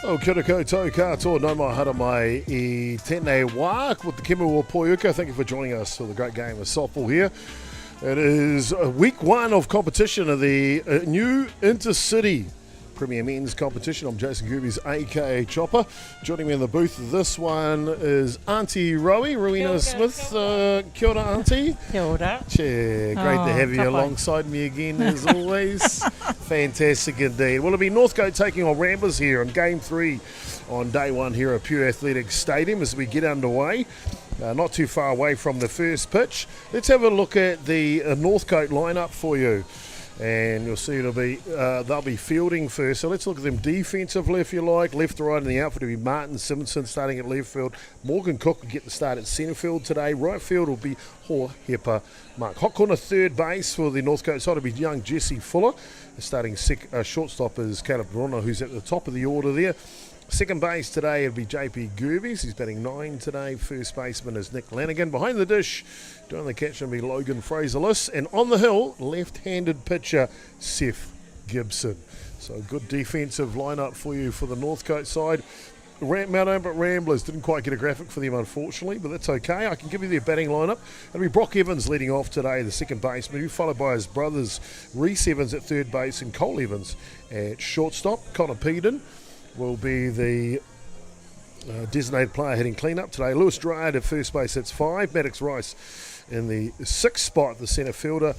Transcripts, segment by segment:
O kia ora koutou katoa, no mai hara mai I tēnei wā with the Kimawa Poiuka. Thank you for joining us for the great game of softball here. It is week one of competition of the new Intercity Premier Men's competition. I'm Jason Gerbes, aka Chopper. Joining me in the booth, this one is Auntie Rowena Smith. Kia ora, Auntie. Kia ora. Great to have you alongside me again, as always. Fantastic indeed. Well, it'll be Northcote taking on Ramblers here on Game 3 on day one here at Pure Athletics Stadium as we get underway. Not too far away from the first pitch. Let's have a look at the Northcote lineup for you. And you'll see they'll be fielding first. So let's look at them defensively, if you like. Left to right in the outfield will be Martin Simpson starting at left field. Morgan Cook will get the start at centre field today. Right field will be Hepa Mark. Hot corner third base for the Northcote side will be young Jesse Fuller. Starting shortstop is Caleb Verona, who's at the top of the order there. Second base today it'll be JP Gerbes. He's batting 9 today. First baseman is Nick Lanigan. Behind the dish, doing the catch will be Logan Fraser-Liss. And on the hill, left-handed pitcher Seth Gibson. So good defensive lineup for you for the Northcote side. Mount Albert Ramblers didn't quite get a graphic for them, unfortunately, but that's okay. I can give you their batting lineup. It'll be Brock Evans leading off today, the second baseman, followed by his brothers Reese Evans at third base and Cole Evans at shortstop. Connor Peden will be the designated player hitting clean-up today. Lewis Dryard at first base, that's 5. Maddox Rice in the 6th spot, the centre fielder.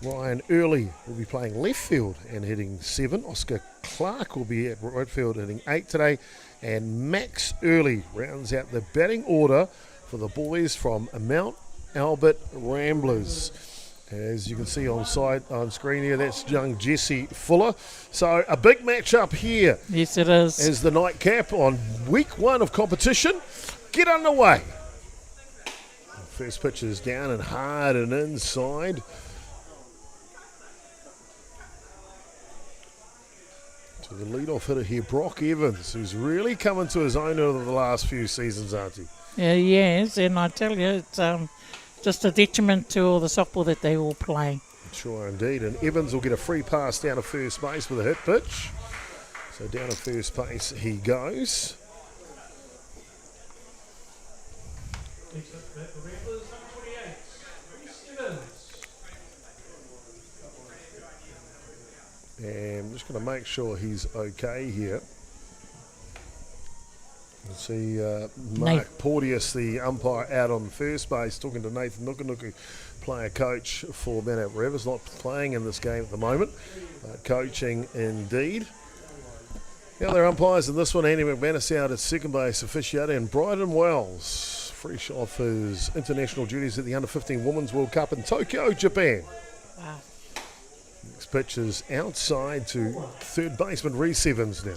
Ryan Early will be playing left field and hitting 7. Oscar Clark will be at right field hitting 8 today. And Max Early rounds out the batting order for the boys from Mount Albert Ramblers. As you can see on screen here, that's young Jesse Fuller. So a big match-up here. Yes, it is. As the nightcap on week one of competition. Get underway. First pitch is down and hard and inside. To the leadoff hitter here, Brock Evans, who's really come into his own over the last few seasons, aren't he? Yeah, he is, and I tell you, it's just a detriment to all the softball that they all play. Sure, indeed. And Evans will get a free pass down to first base with a hit pitch. So down to first base he goes. And I'm just going to make sure he's okay here. You see Mark Porteous, the umpire, out on first base, talking to Nathan Nukunuku, player coach for Mount Albert Rivers, not playing in this game at the moment, coaching indeed. The other umpires in this one, Andy McManus out at second base, officiating, and Bryden Wells, fresh off his international duties at the Under-15 Women's World Cup in Tokyo, Japan. Wow. Next pitch is outside to third baseman Reese Evans now.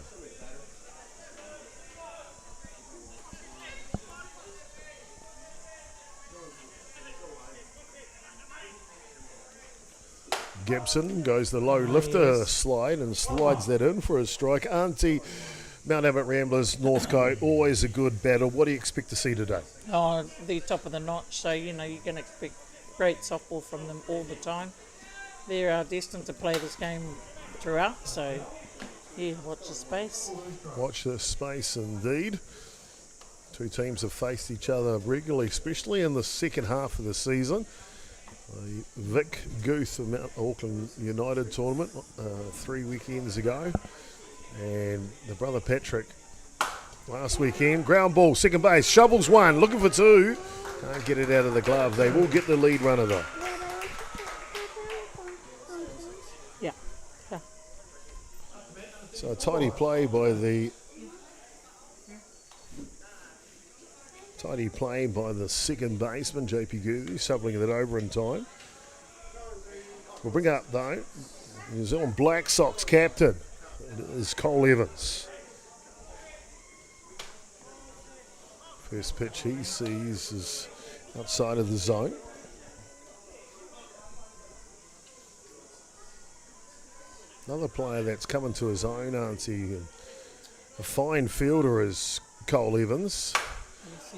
Gibson goes the low lifter slide and slides that in for a strike. Auntie, Mount Albert Ramblers, Northcote, always a good battle. What do you expect to see today? Oh, the top of the notch, so you can expect great softball from them all the time. They are destined to play this game throughout, so yeah, watch the space. Watch the space indeed. Two teams have faced each other regularly, especially in the second half of the season. The Vic Guth of Mount Auckland United tournament 3 weekends ago, and the brother Patrick last weekend. Ground ball, second base, shovels one, looking for 2. Can't get it out of the glove. They will get the lead runner though. Yeah. So a tidy play by the second baseman, JP Gerbes, shoveling it over in time. We'll bring up, though, New Zealand Black Sox captain. It is Cole Evans. First pitch he sees is outside of the zone. Another player that's come into his own, Auntie. A fine fielder is Cole Evans.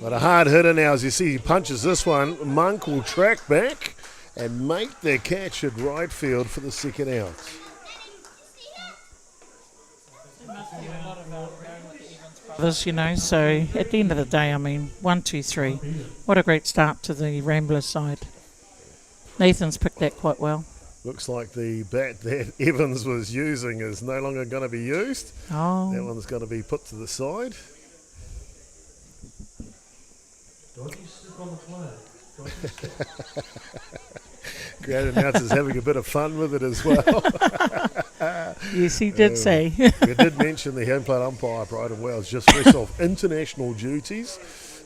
But a hard hitter now, as you see, he punches this one. Monk will track back and make the catch at right field for the second out. This, you know, so at the end of the day, I mean, 1, 2, 3. What a great start to the Ramblers side. Nathan's picked that quite well. Looks like the bat that Evans was using is no longer going to be used. Oh. That one's going to be put to the side. Ground announcer's having a bit of fun with it as well. Yes, he did say. We did mention the home plate umpire, Bryden Wells, just fresh off international duties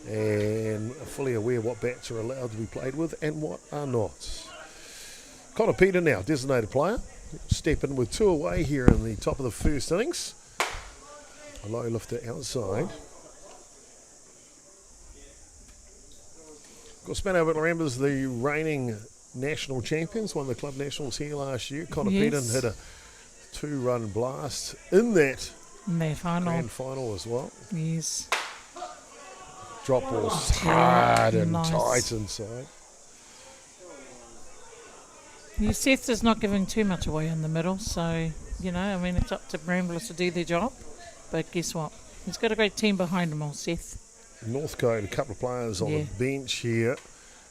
and fully aware what bats are allowed to be played with and what are not. Connor Peter now, designated player, stepping with 2 away here in the top of the first innings. A low lifter outside. Of course, Spanner Ramblers, the reigning national champions, won the club nationals here last year. Connor Peter hit a 2-run blast in that grand final as well. Yes. Drop balls hard and tight inside. Yeah, Seth is not giving too much away in the middle, so, you know, I mean, it's up to Ramblers to do their job. But guess what? He's got a great team behind him, old Seth. Northcote, a couple of players on the bench here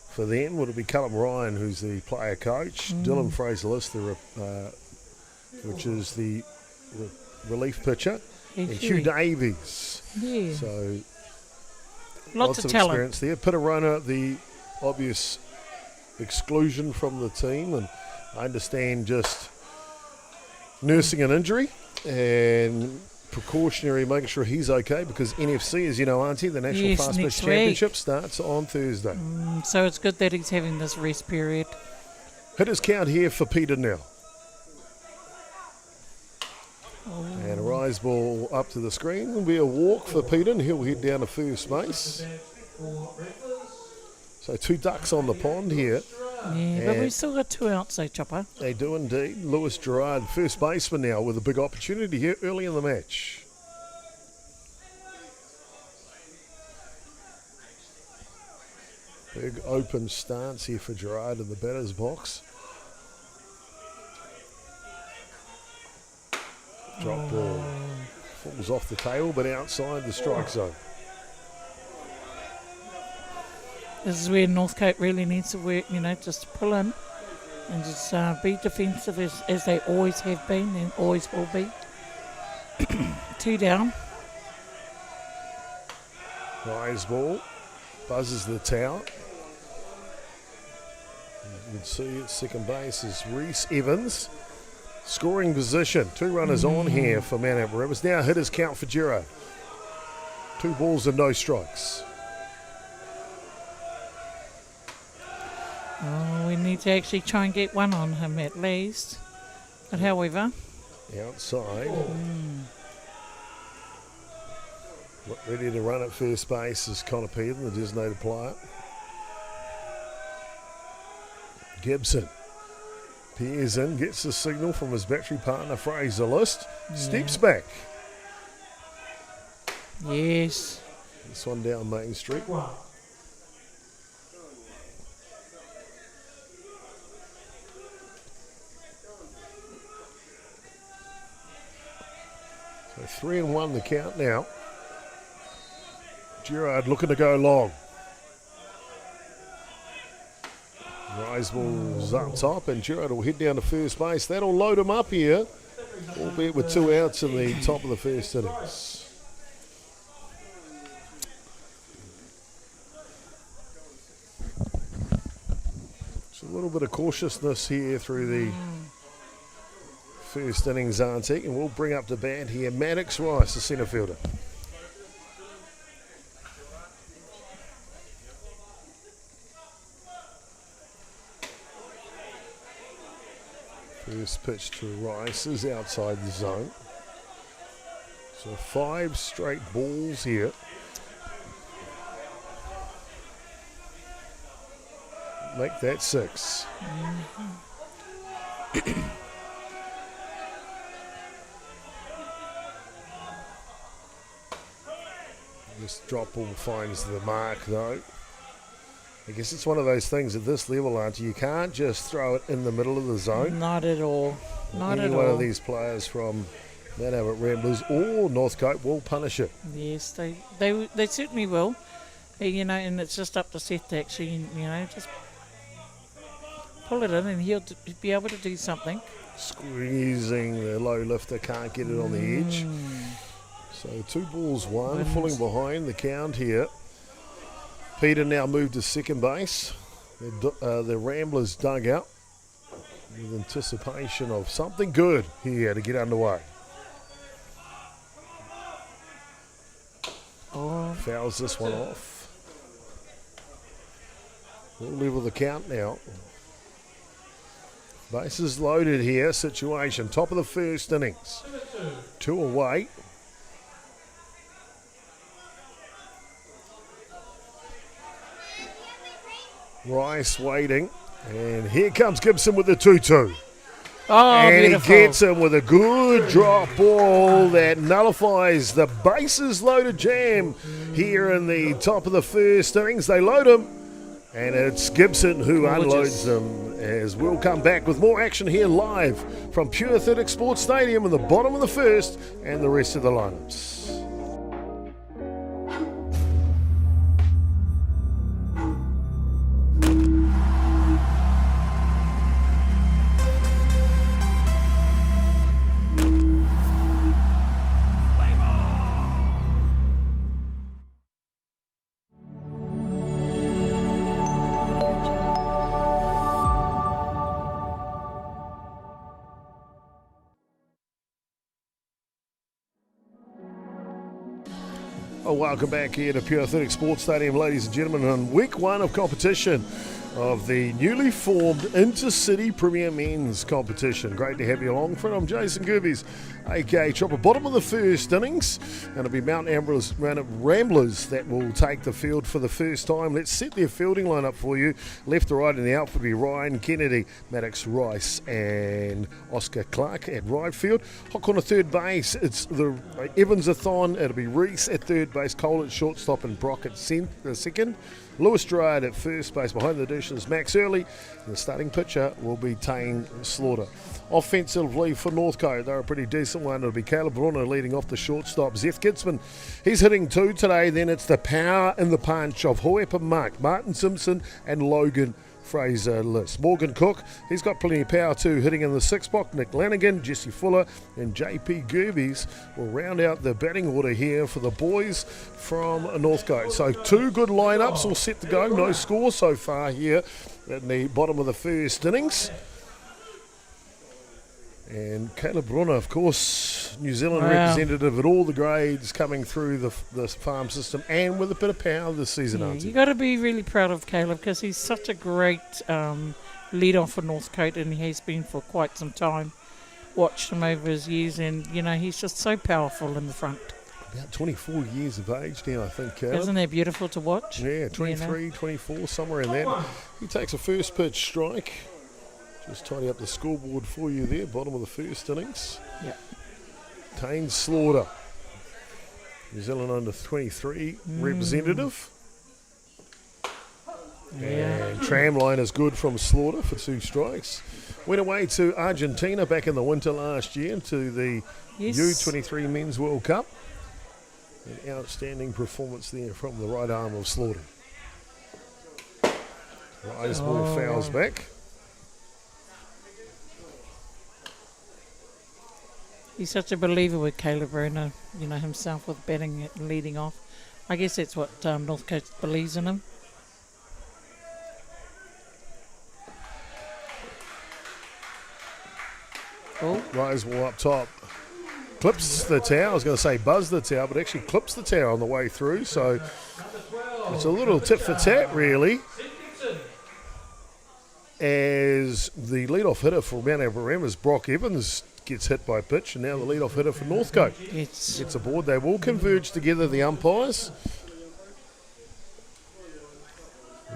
for them. Would it be Callum Ryan, who's the player coach, Dylan Fraser-Lister, which is the relief pitcher, and Hugh Davies. Yeah. So lots of talent. Experience there. Pitarona, the obvious exclusion from the team, and I understand just nursing an injury and precautionary, making sure he's okay, because NFC, as you know, Auntie, the National Fast Pitch Championship starts on Thursday. So it's good that he's having this rest period. Hitters count here for Peter now. And a rise ball up to the screen. Will be a walk for Peter, and he'll head down to first base. So 2 ducks on the pond here. Yeah, but we've still got 2 outs, so Chopper. They do indeed. Lewis Gerard, first baseman now, with a big opportunity here early in the match. Big open stance here for Gerard in the batter's box. Drop ball. Falls off the table, but outside the strike zone. This is where Northcote really needs to work, you know, just pull in and just be defensive as they always have been and always will be. 2 down. Rise ball. Buzzes the tower. You can see at second base is Reese Evans. Scoring position. 2 runners on here for Mount Albert. Now hitters count for Giro. 2 balls and no strikes. Oh, we need to actually try and get 1 on him at least. But however... Outside. Ready to run at first base is Connor Peter, the designated player. Gibson peers in, gets the signal from his battery partner Fraser-List. Steps back. Yes. This one down Main Street. So 3-1 the count now. Gerard looking to go long. Rise ball's up top, and Gerard will head down to first base. That'll load him up here, albeit with 2 outs in the top of the first innings. So a little bit of cautiousness here through the first innings, Auntie, and we'll bring up the bat here. Maddox Rice, the centre fielder. First pitch to Rice is outside the zone. So 5 straight balls here. Make that 6. This drop ball finds the mark though. I guess it's one of those things at this level, Auntie, you can't just throw it in the middle of the zone. Not at all. Not at all. Any one of these players from Mount Albert Ramblers or Northcote will punish it. Yes, they certainly will. And it's just up to Seth to actually, just pull it in and he'll be able to do something. Squeezing the low lifter, can't get it on the edge. So 2 balls, 1, falling behind the count here. Peter now moved to second base. The Ramblers dug out with anticipation of something good here to get underway. Fouls this one off. We'll level the count now. Bases loaded here, situation. Top of the first innings. 2 away. Rice waiting. And here comes Gibson with the 2-2. And beautiful. He gets him with a good drop ball that nullifies the bases loaded jam here in the top of the first innings. They load him, and it's Gibson who unloads them, as we'll come back with more action here live from Pure Athletic Sports Stadium in the bottom of the first and the rest of the lineups. Welcome back here to Pure Athletic Sports Stadium, ladies and gentlemen, on week 1 of competition of the newly formed Intercity Premier Men's competition. Great to have you along, friend. I'm Jason Gerbes, aka Chopper. Bottom of the first innings, and it'll be Mount Ramblers that will take the field for the first time. Let's set their fielding line up for you. Left to right in the outfield will be Ryan Kennedy, Maddox Rice, and Oscar Clark at right field. Hot corner third base, it's the Evans-a-thon. It'll be Reese at third base, Cole at shortstop, and Brock at second. Lewis Gerard at first base. Behind the dish is Max Early. The starting pitcher will be Tane Slaughter. Offensively for Northcote, they're a pretty decent one. It'll be Caleb Brunner leading off the shortstop. Zeth Gitzman, he's hitting 2 today. Then it's the power and the punch of Hoepa Mark, Martin Simpson, and Logan Fraser List. Morgan Cook, he's got plenty of power too, hitting in the 6th spot. Nick Lanigan, Jesse Fuller, and JP Gerbes will round out the batting order here for the boys from Northcote. So 2 good lineups all set to go. No score so far here at the bottom of the first innings. And Caleb Brunner, of course, New Zealand representative at all the grades, coming through the farm system and with a bit of power this season, aren't you? You've got to be really proud of Caleb because he's such a great lead-off for Northcote, and he has been for quite some time. Watched him over his years, and, he's just so powerful in the front. About 24 years of age now, I think, Caleb. Isn't that beautiful to watch? Yeah, 23, 24, somewhere in that. He takes a first pitch strike. Just tidy up the scoreboard for you there, bottom of the first innings. Yep. Tane Slaughter, New Zealand under 23 representative. Yeah. And tramline is good from Slaughter for 2 strikes. Went away to Argentina back in the winter last year to the U23 Men's World Cup. An outstanding performance there from the right arm of Slaughter. Rise ball fouls back. He's such a believer with Caleb Brunner, himself with batting and leading off. I guess that's what Northcote believes in him. Oh. Rise ball up top. Clips the tower. I was going to say buzz the tower, but actually clips the tower on the way through. So it's a little tit for tat, really. As the leadoff hitter for Mount Albert is Brock Evans gets hit by pitch, and now the leadoff hitter for Northcote gets aboard. They will converge together, the umpires.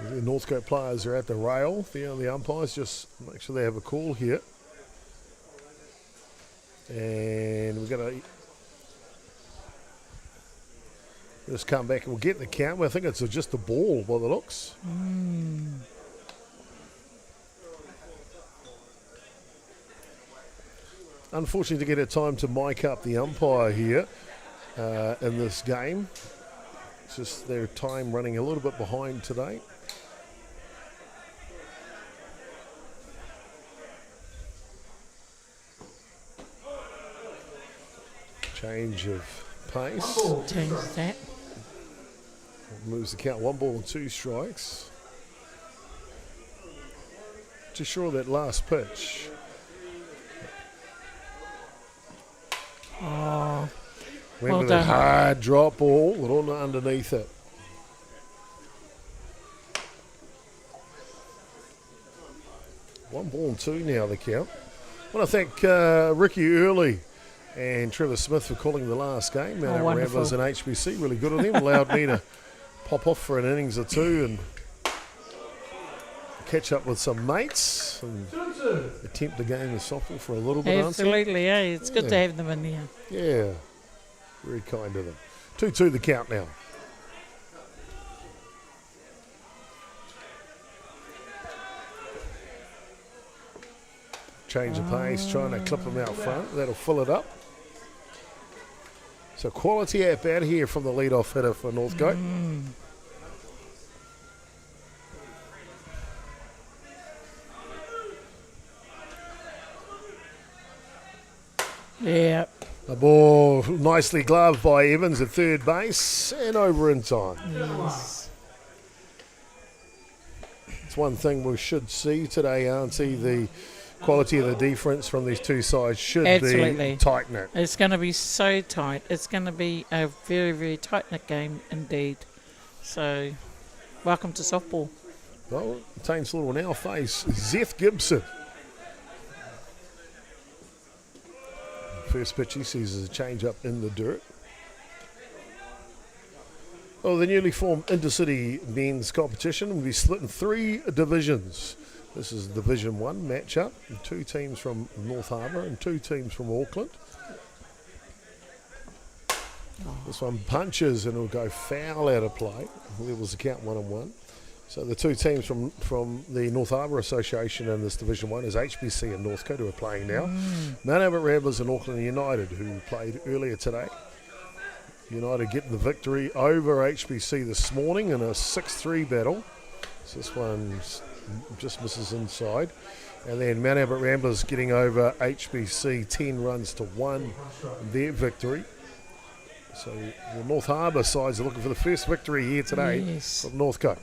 The Northcote players are at the rail. The umpires just make sure they have a call here. And we've got Just come back and we'll get the count. I think it's just the ball by the looks. Unfortunately, to get a time to mic up the umpire here in this game. It's just their time running a little bit behind today. Change of pace. Change that. Moves the count 1 ball and 2 strikes. Just sure of that last pitch. Oh, Remember well that done. hard drop ball, a little underneath it. One ball and 2 now, the count. I want to thank Ricky Early and Trevor Smith for calling the last game. Ramblers and HBC, really good of them. Allowed me to pop off for an innings or 2 and catch up with some mates and attempt the game of softball for a little bit. Absolutely, it's good to have them in here. Yeah, very kind of them. 2-2 the count now. Change of pace, trying to clip them out front. That'll fill it up. So quality at bat here from the leadoff hitter for Northcote. Yeah. A ball nicely gloved by Evans at third base and over in time. Yes. It's one thing we should see today, Auntie, the quality of the defence from these two sides should be tight-knit. It's going to be so tight. It's going to be a very, very tight-knit game indeed. So, welcome to softball. Well, Tainsville will now face Zeth Gibson. First pitch he sees is a change up in the dirt. Well, the newly formed Intercity men's competition will be split in 3 divisions. This is Division 1 matchup. 2 teams from North Harbour and 2 teams from Auckland. This one punches and will go foul out of play. Levels the count 1-1. So the 2 teams from the North Harbour Association in this Division 1 is HBC and Northcote, who are playing now. Mount Albert Ramblers and Auckland United, who played earlier today. United getting the victory over HBC this morning in a 6-3 battle. So this one just misses inside. And then Mount Albert Ramblers getting over HBC 10 runs to 1, their victory. So the North Harbour sides are looking for the first victory here today from Northcote.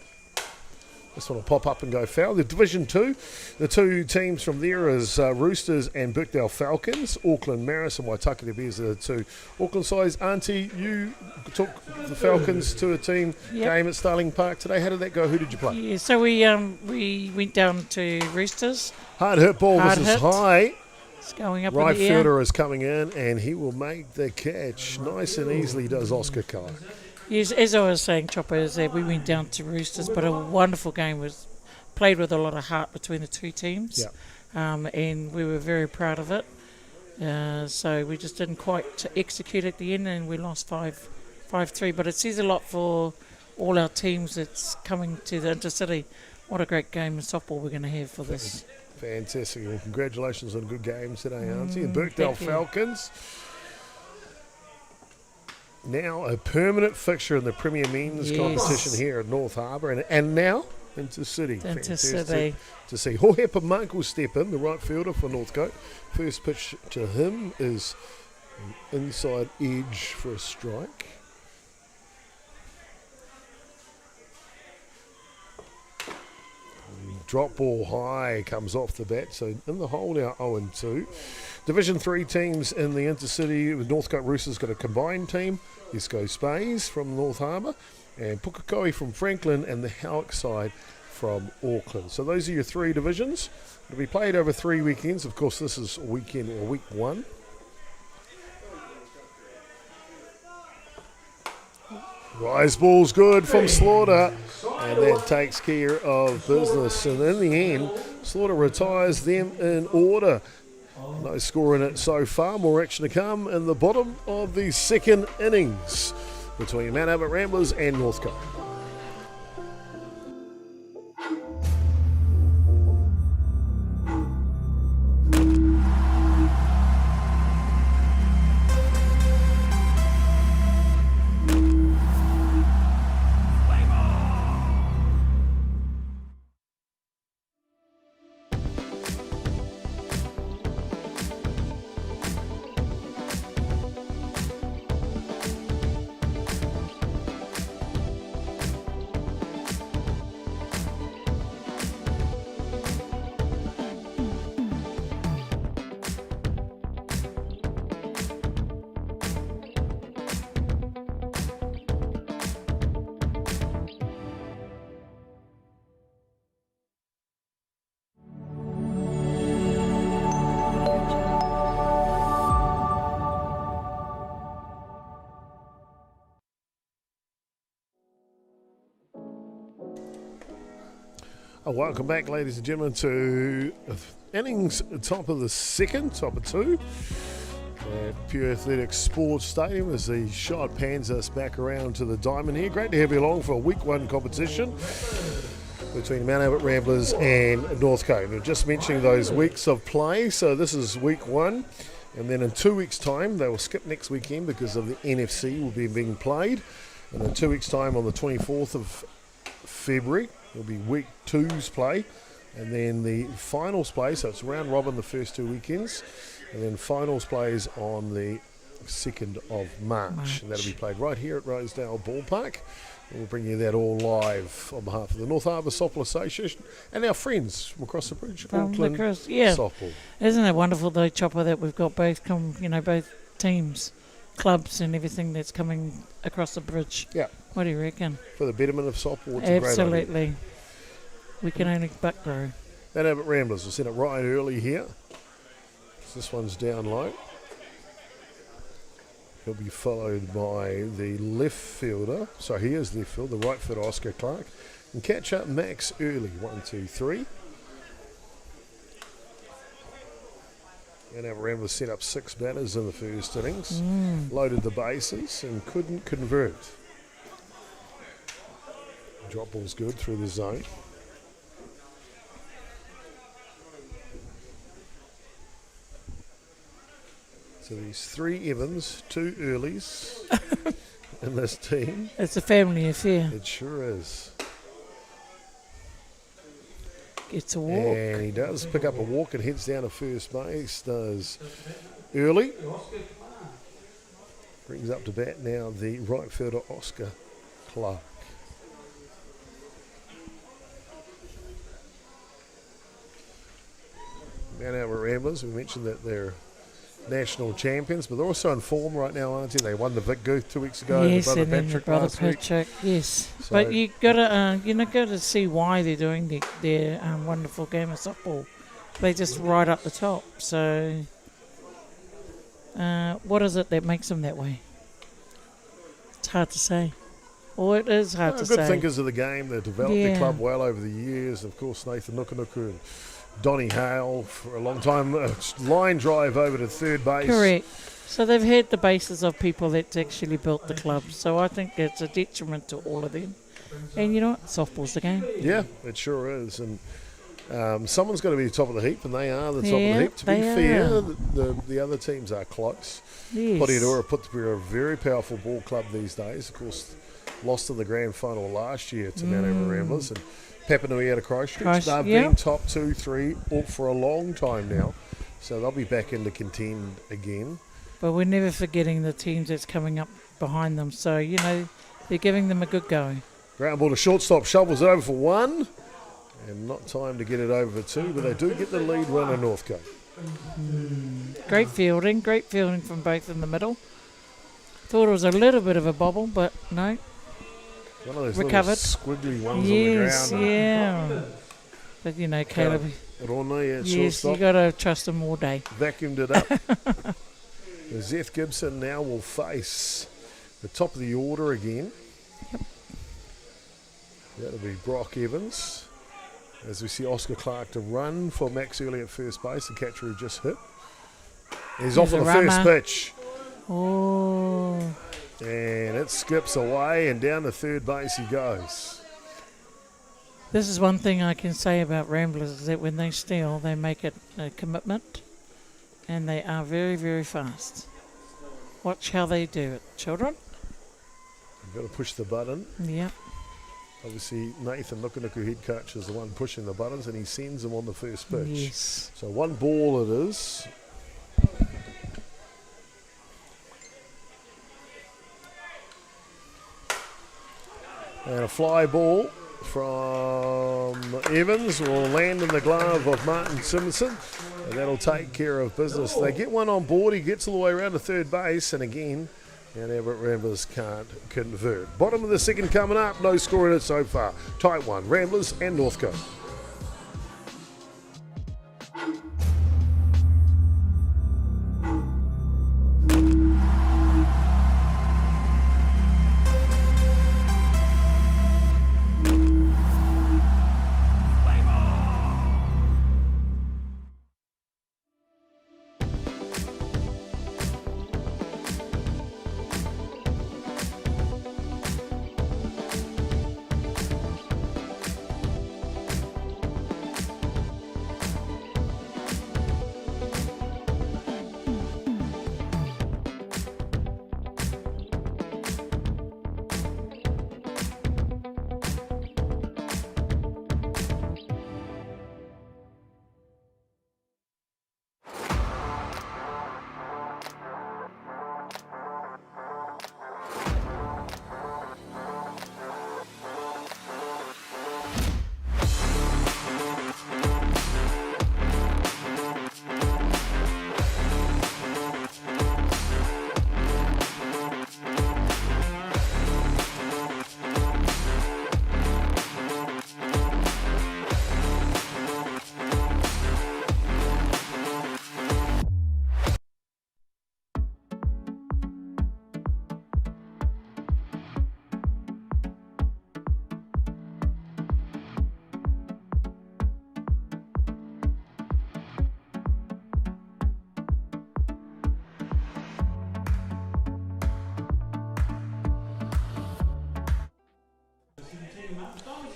This one will pop up and go foul. The Division 2, the 2 teams from there is Roosters and Birkdale Falcons. Auckland Maris and Waitakere Bears are the 2 Auckland sides. Auntie, you took the Falcons to a team game at Starling Park today. How did that go? Who did you play? Yeah, so we went down to Roosters. Hard hit ball. This is high. It's going up right in the air. fielder is coming in and he will make the catch. Nice and easily does Oscar Clark. Yes, as I was saying, Chopper, is that we went down to Roosters, but a wonderful game was played with a lot of heart between the 2 teams, and we were very proud of it. So we just didn't quite execute at the end, and we lost 5-3. But it says a lot for all our teams that's coming to the Intercity. What a great game of softball we're going to have for this. Fantastic. Well, congratulations on a good game today, Auntie. And Birkdale Falcons. Now a permanent fixture in the Premier Men's competition here at North Harbour and now Intercity. Intercity. To see Hohepa Monk will step in, the right fielder for Northcote. First pitch to him is an inside edge for a strike. Drop ball high comes off the bat, so in the hole now 0-2. Division 3 teams in the Intercity with Northcote Roosters got a combined team. Esco Spays from North Harbour and Pukekohe from Franklin and the Howick side from Auckland. So those are your 3 divisions. It'll be played over 3 weekends. Of course, this is week 1. Rise ball's good from Slaughter, and that takes care of business. And in the end, Slaughter retires them in order. No score in it so far. More action to come in the bottom of the second innings. between Mount Albert Ramblers and Northcote. Welcome back, ladies and gentlemen, to innings top of the second, top of two at Pure Athletics Sports Stadium as the shot pans us back around to the diamond here. Great to have you along for a week one competition between Mount Albert Ramblers and Northcote. We're just mentioning those weeks of play, so this is week one, and then in 2 weeks' time they will skip next weekend because of the NFC will be being played, and in 2 weeks' time on the 24th of February it'll be week two's play, and then the finals play, so it's round robin the first 2 weekends, and then finals plays on the 2nd of March. And that'll be played right here at Rosedale Ballpark. And we'll bring you that all live on behalf of the North Harbour Softball Association and our friends from across the bridge, Auckland Softball. Isn't it wonderful though, Chopper, that we've got both both teams, clubs and everything that's coming across the bridge? Yeah. What do you reckon? For the betterment of softball, it's absolutely. A great idea. We can only but grow. Mount Albert Ramblers will set it right early here. This one's down low. He'll be followed by the left fielder. So here's left field, the right fielder, Oscar Clark. And catch up Max early. 1, 2, 3. Mount Albert Ramblers set up 6 batters in the first innings. Loaded the bases and couldn't convert. Drop ball's good through the zone. So these 3 Evans, 2 Earlys in this team. It's a family affair. It sure is. Gets a walk. And he does pick up a walk and heads down to first base. Does Early. Brings up to bat now the right fielder, Oscar Clark. Mount Albert Ramblers, we mentioned that they're national champions, but they're also in form right now, aren't they? They won the Vic Gooth 2 weeks ago. Yes, the and then the brother Patrick. Yes, so but you gotta see why they're doing their wonderful game of softball. They just right up the top. So, what is it that makes them that way? It's hard to say. Or it is hard to say. Good thinkers of the game. They've developed their club well over the years. Of course, Nathan Nukunuku and Donnie Hale for a long time. Line drive over to third base. Correct. So they've had the basis of people that actually built the club. So I think it's a detriment to all of them. And you know what? Softball's the game. Yeah, it sure is. And someone's got to be the top of the heap, and they are the top of the heap. To be fair, the other teams are close. Yes. Potiadora put together a very powerful ball club these days. Of course, lost in the grand final last year to Mount Albert Ramblers. And Papanui out of Christchurch. They've been top 2, 3 for a long time now. So they'll be back in to contend again. But we're never forgetting the teams that's coming up behind them. So, they're giving them a good go. Ground ball to shortstop, shovels it over for 1. And not time to get it over for 2, but they do get the lead runner, Northcote. Great fielding from both in the middle. Thought it was a little bit of a bobble, but no. One of those recovered. Squiggly ones on the ground. Yeah. But Caleb. Yes, you got to trust him all day. Vacuumed it up. Zeth Gibson now will face the top of the order again. Yep. That'll be Brock Evans. As we see Oscar Clark to run for Max early at first base, the catcher who just hit. He's off on the first pitch. Oh. And it skips away and down to third base he goes. This is one thing I can say about Ramblers is that when they steal, they make it a commitment and they are very, very fast. Watch how they do it, children. You've got to push the button. Yeah. Obviously, Nathan Nukunuku, head coach, is the one pushing the buttons and he sends them on the first pitch. Yes. So 1 ball it is. And a fly ball from Evans will land in the glove of Martin Simpson, and that'll take care of business. They get one on board, he gets all the way around to third base, and again, Everett Ramblers can't convert. Bottom of the second coming up, no score in it so far. Tight one, Ramblers and Northcote.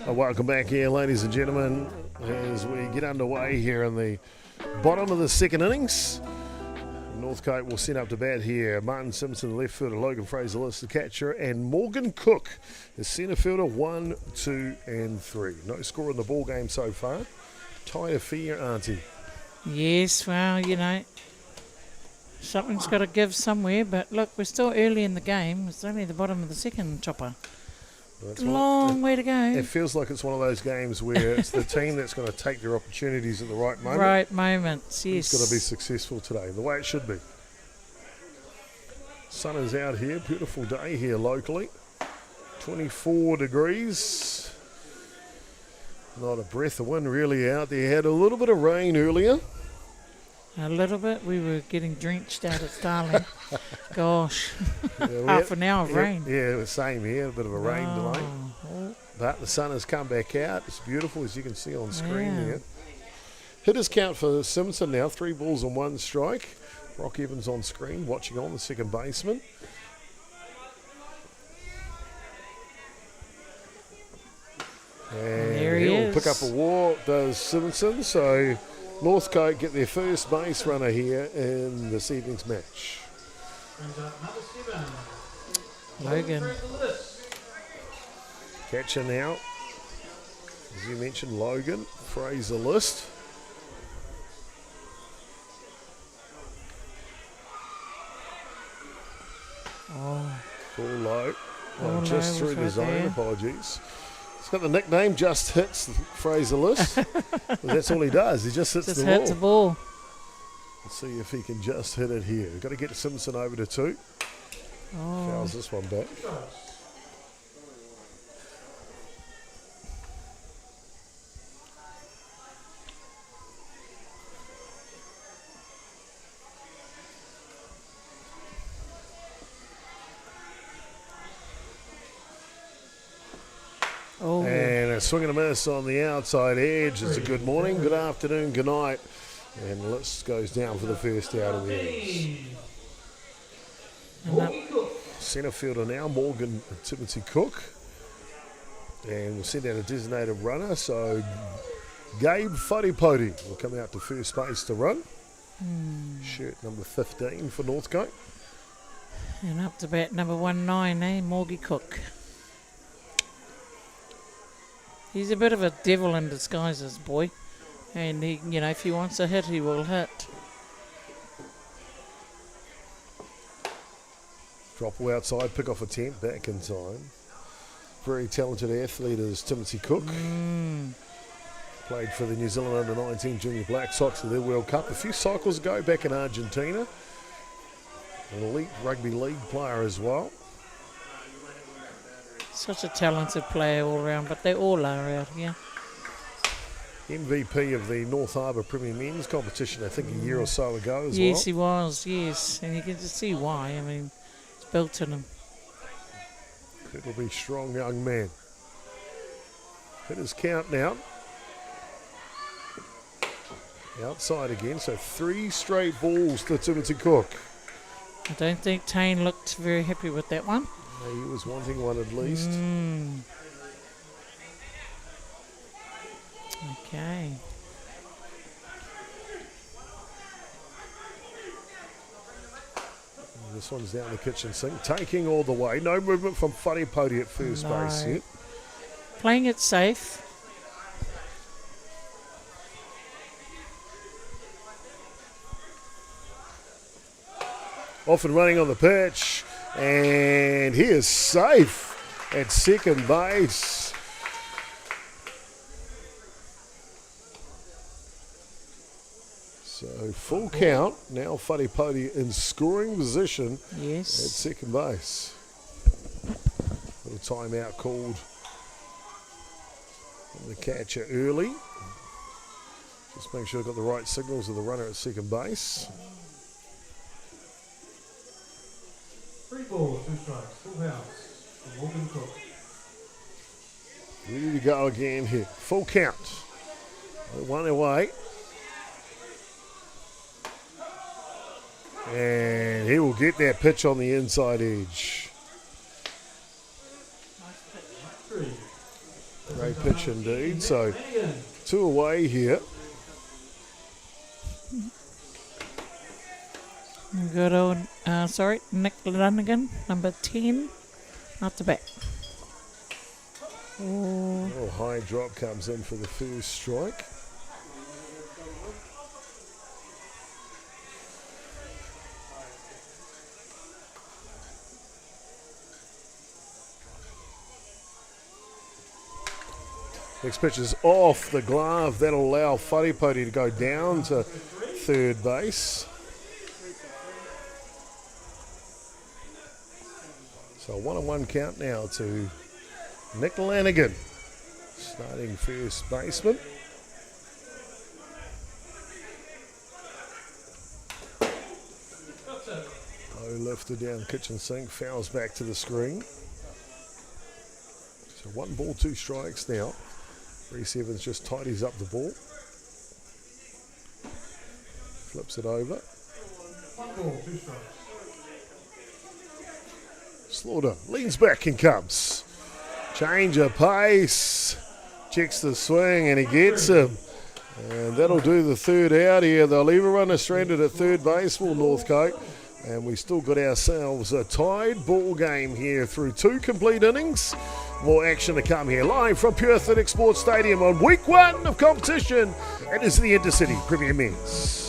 Welcome back here, ladies and gentlemen, as we get underway here in the bottom of the second innings. Northcote will set up to bat here. Martin Simpson, left fielder, Logan Fraser-List, the catcher, and Morgan Cook, the centre fielder, 1, 2, and 3. No score in the ball game so far. Tie affair, Auntie. Yes, well, something's got to give somewhere, but look, we're still early in the game. It's only the bottom of the second, Chopper. Long way to go. It feels like it's one of those games where it's the team that's going to take their opportunities at the right moment. Right moments, yes. It's got to be successful today, the way it should be. Sun is out here, beautiful day here locally. 24 degrees. Not a breath of wind really out there. Had a little bit of rain earlier. A little bit. We were getting drenched out at Starling. Gosh, half an hour of rain. Yeah, it was same here, a bit of a rain delay. But the sun has come back out. It's beautiful, as you can see on screen there. Hitters count for Simpson now, 3 balls and 1 strike. Rock Evans on screen, watching on the second baseman. And there he is. Pick up a walk, does Simpson. So Northcote get their first base runner here in this evening's match. Logan. Catcher now, as you mentioned, Logan Fraser-List. Full low. Just through the zone, apologies. He's got the nickname, Just Hits Fraser-List. That's all he does, he just hits the ball. Let's see if he can just hit it here. We've got to get Simpson over to 2. Fouls this one back. And a swing and a miss on the outside edge. It's a good morning, good afternoon, good night. And the list goes down for the first out of the innings. Centre fielder now, Morgan Timothy Cook. And we'll send out a designated runner, so Gabe Wharepoti will come out to first base to run. Shirt number 15 for Northcote. And up to bat number 19, Morgie Cook. He's a bit of a devil in disguise, this boy. And he, if he wants to hit, he will hit. Drop outside, pick off attempt, back in time. Very talented athlete is Timothy Cook. Played for the New Zealand Under-19 Junior Black Sox in their World Cup a few cycles ago back in Argentina. An elite rugby league player as well. Such a talented player all around, but they all are out here. MVP of the North Harbour Premier Men's competition, I think a year or so ago as well. Yes, he was, yes. And you can just see why. I mean, it's built in him. It'll be strong young man. Hitters count now. Outside again, so 3 straight balls to Timothy Cook. I don't think Tane looked very happy with that one. He was wanting one at least. Okay. This one's down the kitchen sink, taking all the way. No movement from Wharepoti at first base yet. Playing it safe. Off and running on the pitch, and he is safe at second base. So full count, now Wharepoti in scoring position at second base. Little timeout called from the catcher early. Just make sure I've got the right signals of the runner at second base. 3 balls, 2 strikes, full house for Morgan Cook. Ready to go again here. Full count. 1 away. And he will get that pitch on the inside edge. Great pitch indeed. So 2 away here. Good old, Nick Lanigan, number 10, up to bat. Oh, high drop comes in for the first strike. Next pitch is off the glove. That'll allow Wharepoti to go down to third base. So 1-1 count now to Nick Lanigan, starting first baseman. Low lifter down the kitchen sink, fouls back to the screen. So 1 ball, 2 strikes now. Reese Evans just tidies up the ball. Flips it over. 1 ball, 2 strikes. Slaughter leans back and comes. Change of pace. Checks the swing and he gets him. And that'll do the third out here. They'll leave a runner stranded at third base for Northcote. And we still got ourselves a tied ball game here through 2 complete innings. More action to come here. Live from Pure Athletic Sports Stadium on week 1 of competition. It is the Intercity Premier Men's.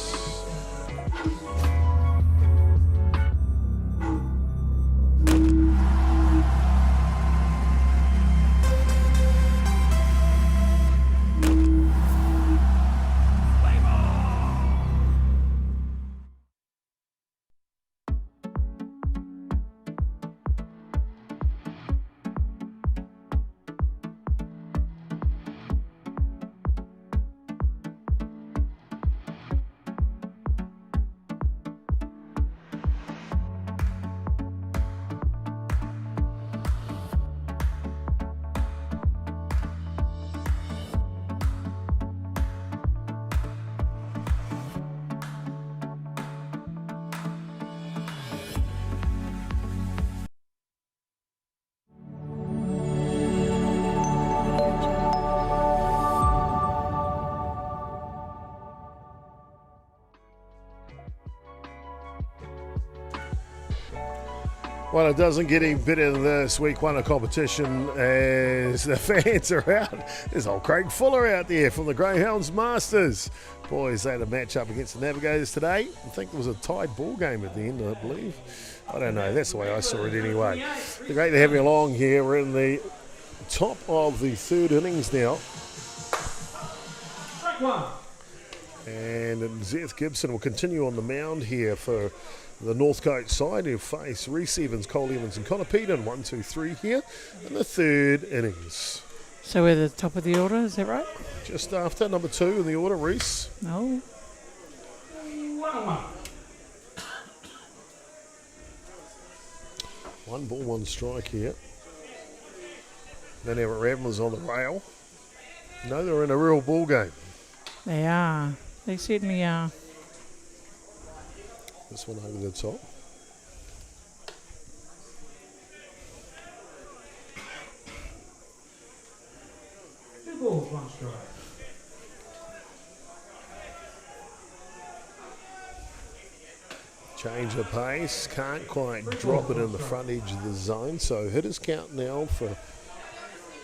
Well, it doesn't get any better than this week one of competition as the fans are out. There's old Craig Fuller out there from the Greyhounds Masters. Boys, they had a match up against the Navigators today. I think there was a tied ball game at the end, I believe. I don't know. That's the way I saw it anyway. Great to have you along here. We're in the top of the third innings now. And Zeth Gibson will continue on the mound here for the Northcote side, who face Reese Evans, Cole Evans and Connor Peden. 1, 2, 3 here in the third innings. So we're at the top of the order, is that right? Just after number 2 in the order, Reese. No. 1 ball, 1 strike here. Then have Ramblers on the rail. No, they're in a real ball game. They are. They certainly are. This one over the top. Two balls, 1 strike. Change of pace. Can't quite drop it in the front edge of the zone. So hitters count now for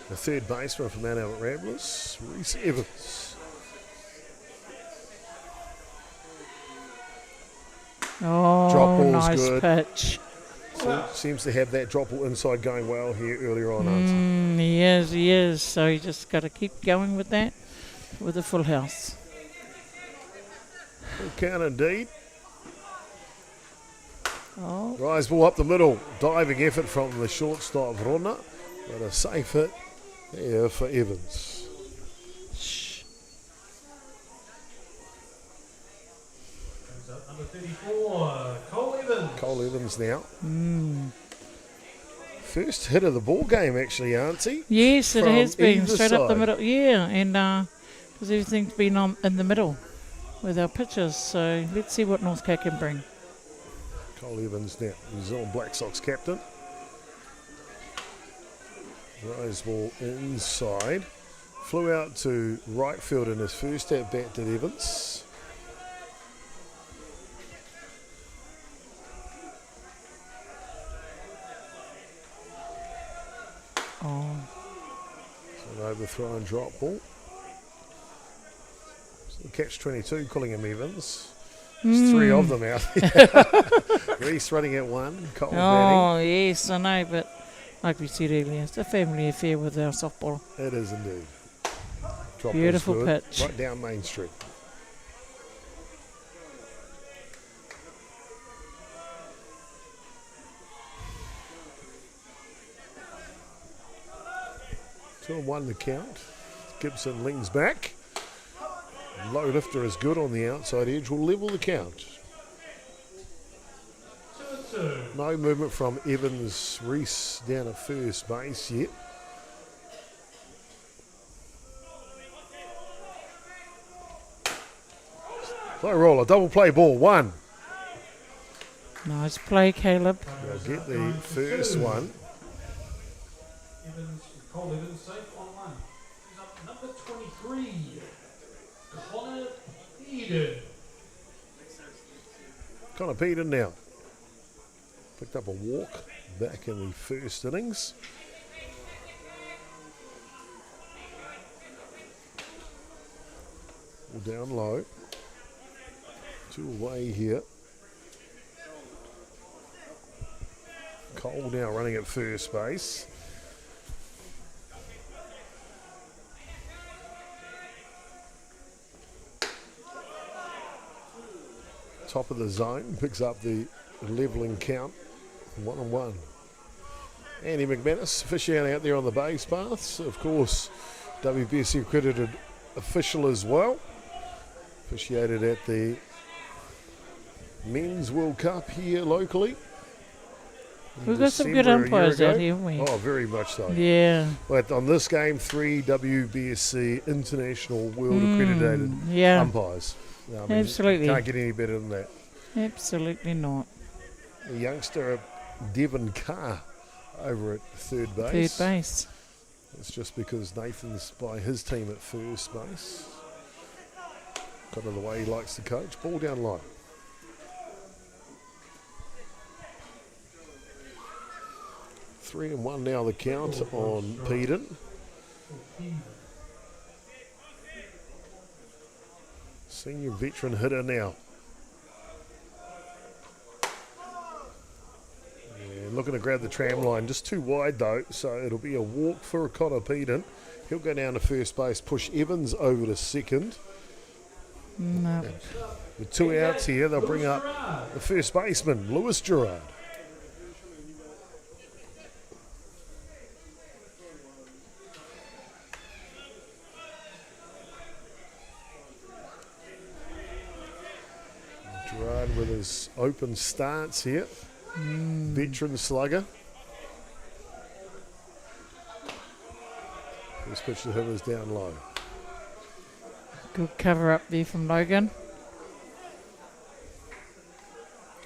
the third baseman from Mount Albert Ramblers, Reese Evans. Oh, Drop ball's nice good. pitch. Seems to have that drop ball inside going well here earlier on. Auntie. He is. So you just got to keep going with that, with a full house. Full count indeed. Oh, Rise ball up the middle. Diving effort from the shortstop, Rona. But a safe hit here for Evans. Number 34, Cole Evans. Cole Evans now. First hit of the ball game, actually, Auntie. yes, it From has been either straight up the side. middle. Yeah, and because everything's been in the middle with our pitches. So let's see what Northcote can bring. Cole Evans now, New Zealand Black Sox captain. Rose ball inside. Flew out to right field in his first at bat to Evans. Oh, An overthrow and drop ball. So catch 22, calling him Evans. There's 3 of them out there. Reese running at 1, Cole batting. oh yes, I know, but like we said earlier, it's a family affair with our softball. It is indeed. Drop Beautiful ball's good. pitch. Right down Main Street. Two and 1 the count. Gibson leans back. Low lifter is good on the outside edge. Will level the count. 2-2. No movement from Evans Reese down at first base yet. Slow roller, double play ball, 1. Nice play, Caleb. They'll get the first one. Cole Evans safe on 1. He's up number 23, Connor Peden. Connor Peden now. Picked up a walk back in the first innings. Down low. 2 away here. Cole now running at first base. Top of the zone, picks up the levelling count. 1-1. Andy McManus officiating out there on the base paths. Of course, WBC accredited official as well. Officiated at the Men's World Cup here locally. We've got some good December a year umpires out ago. here, haven't we? Oh, very much so. Yeah. But on this game, 3 WBSC International World Accredited Yeah. umpires. I mean, Absolutely. Can't get any better than that. Absolutely not. The youngster Devon Carr over at third base. Third base. It's just because Nathan's by his team at first base. Kind of the way he likes to coach. Ball down line. 3-1 now the count on Peden. Senior veteran hitter now. And looking to grab the tram line, just too wide though, so it'll be a walk for Connor Peden. He'll go down to first base, push Evans over to second. No. With 2 outs here, they'll bring up the first baseman, Lewis Gerard. Gerard with his open starts here. Veteran slugger. This pitch to him is down low. Good cover up there from Logan.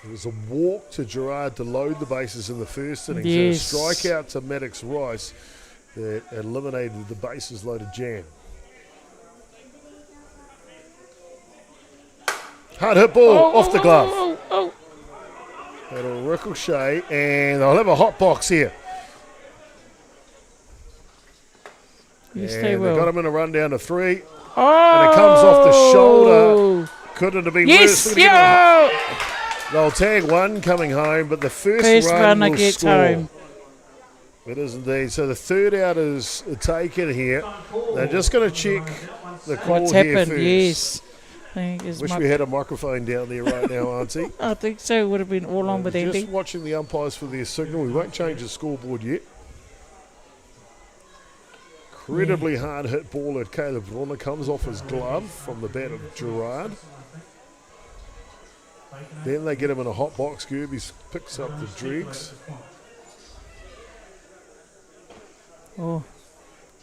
It was a walk to Gerard to load the bases in the first innings. Yes. And a strikeout to Maddox Rice that eliminated the bases loaded jam. Hard hit ball off the glove. That'll ricochet, and they'll have a hot box here. Yes, and they will. got him in a run down to 3. Oh! And it comes off the shoulder. Couldn't have been Yes, worse. yeah! They'll tag one coming home, but the first run runner will gets score. home. It is indeed. So the third out is taken here. They're just going to check the call What's here happened? first. Yes. I think it's Wish we had a microphone down there right now, Auntie. I think so. Would have been all on with Andy. Just watching the umpires for their signal. We won't change the scoreboard yet. Incredibly hard hit ball at Caleb Verona comes off his glove from the bat of Gerard. Then they get him in a hot box. Gerbes picks up the dregs. Oh,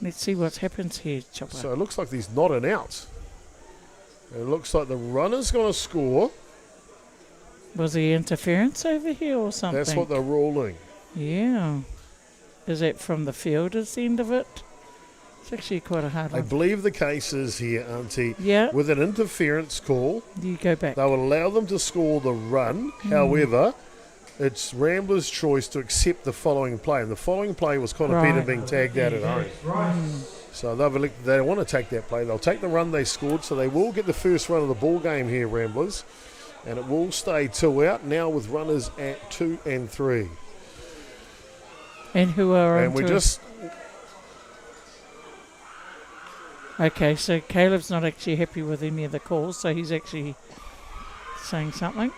let's see what happens here, Chopper. So it looks like there's not an out. It looks like the runner's going to score. Was there interference over here or something? That's what they're ruling. Yeah. Is that from the fielder's end of it? It's actually quite a hard I one. believe the case is here, Auntie. Yeah. With an interference call, You go back. they will allow them to score the run. However, it's Ramblers' choice to accept the following play. And the following play was Connor Right. Peter being tagged out at home. So they've elected, they don't want to take that play. They'll take the run they scored, so they will get the first run of the ball game here, Ramblers. And it will stay 2 out, now with runners at 2 and 3. And who are And on we to- just... Okay, so Caleb's not actually happy with any of the calls, so he's actually saying something.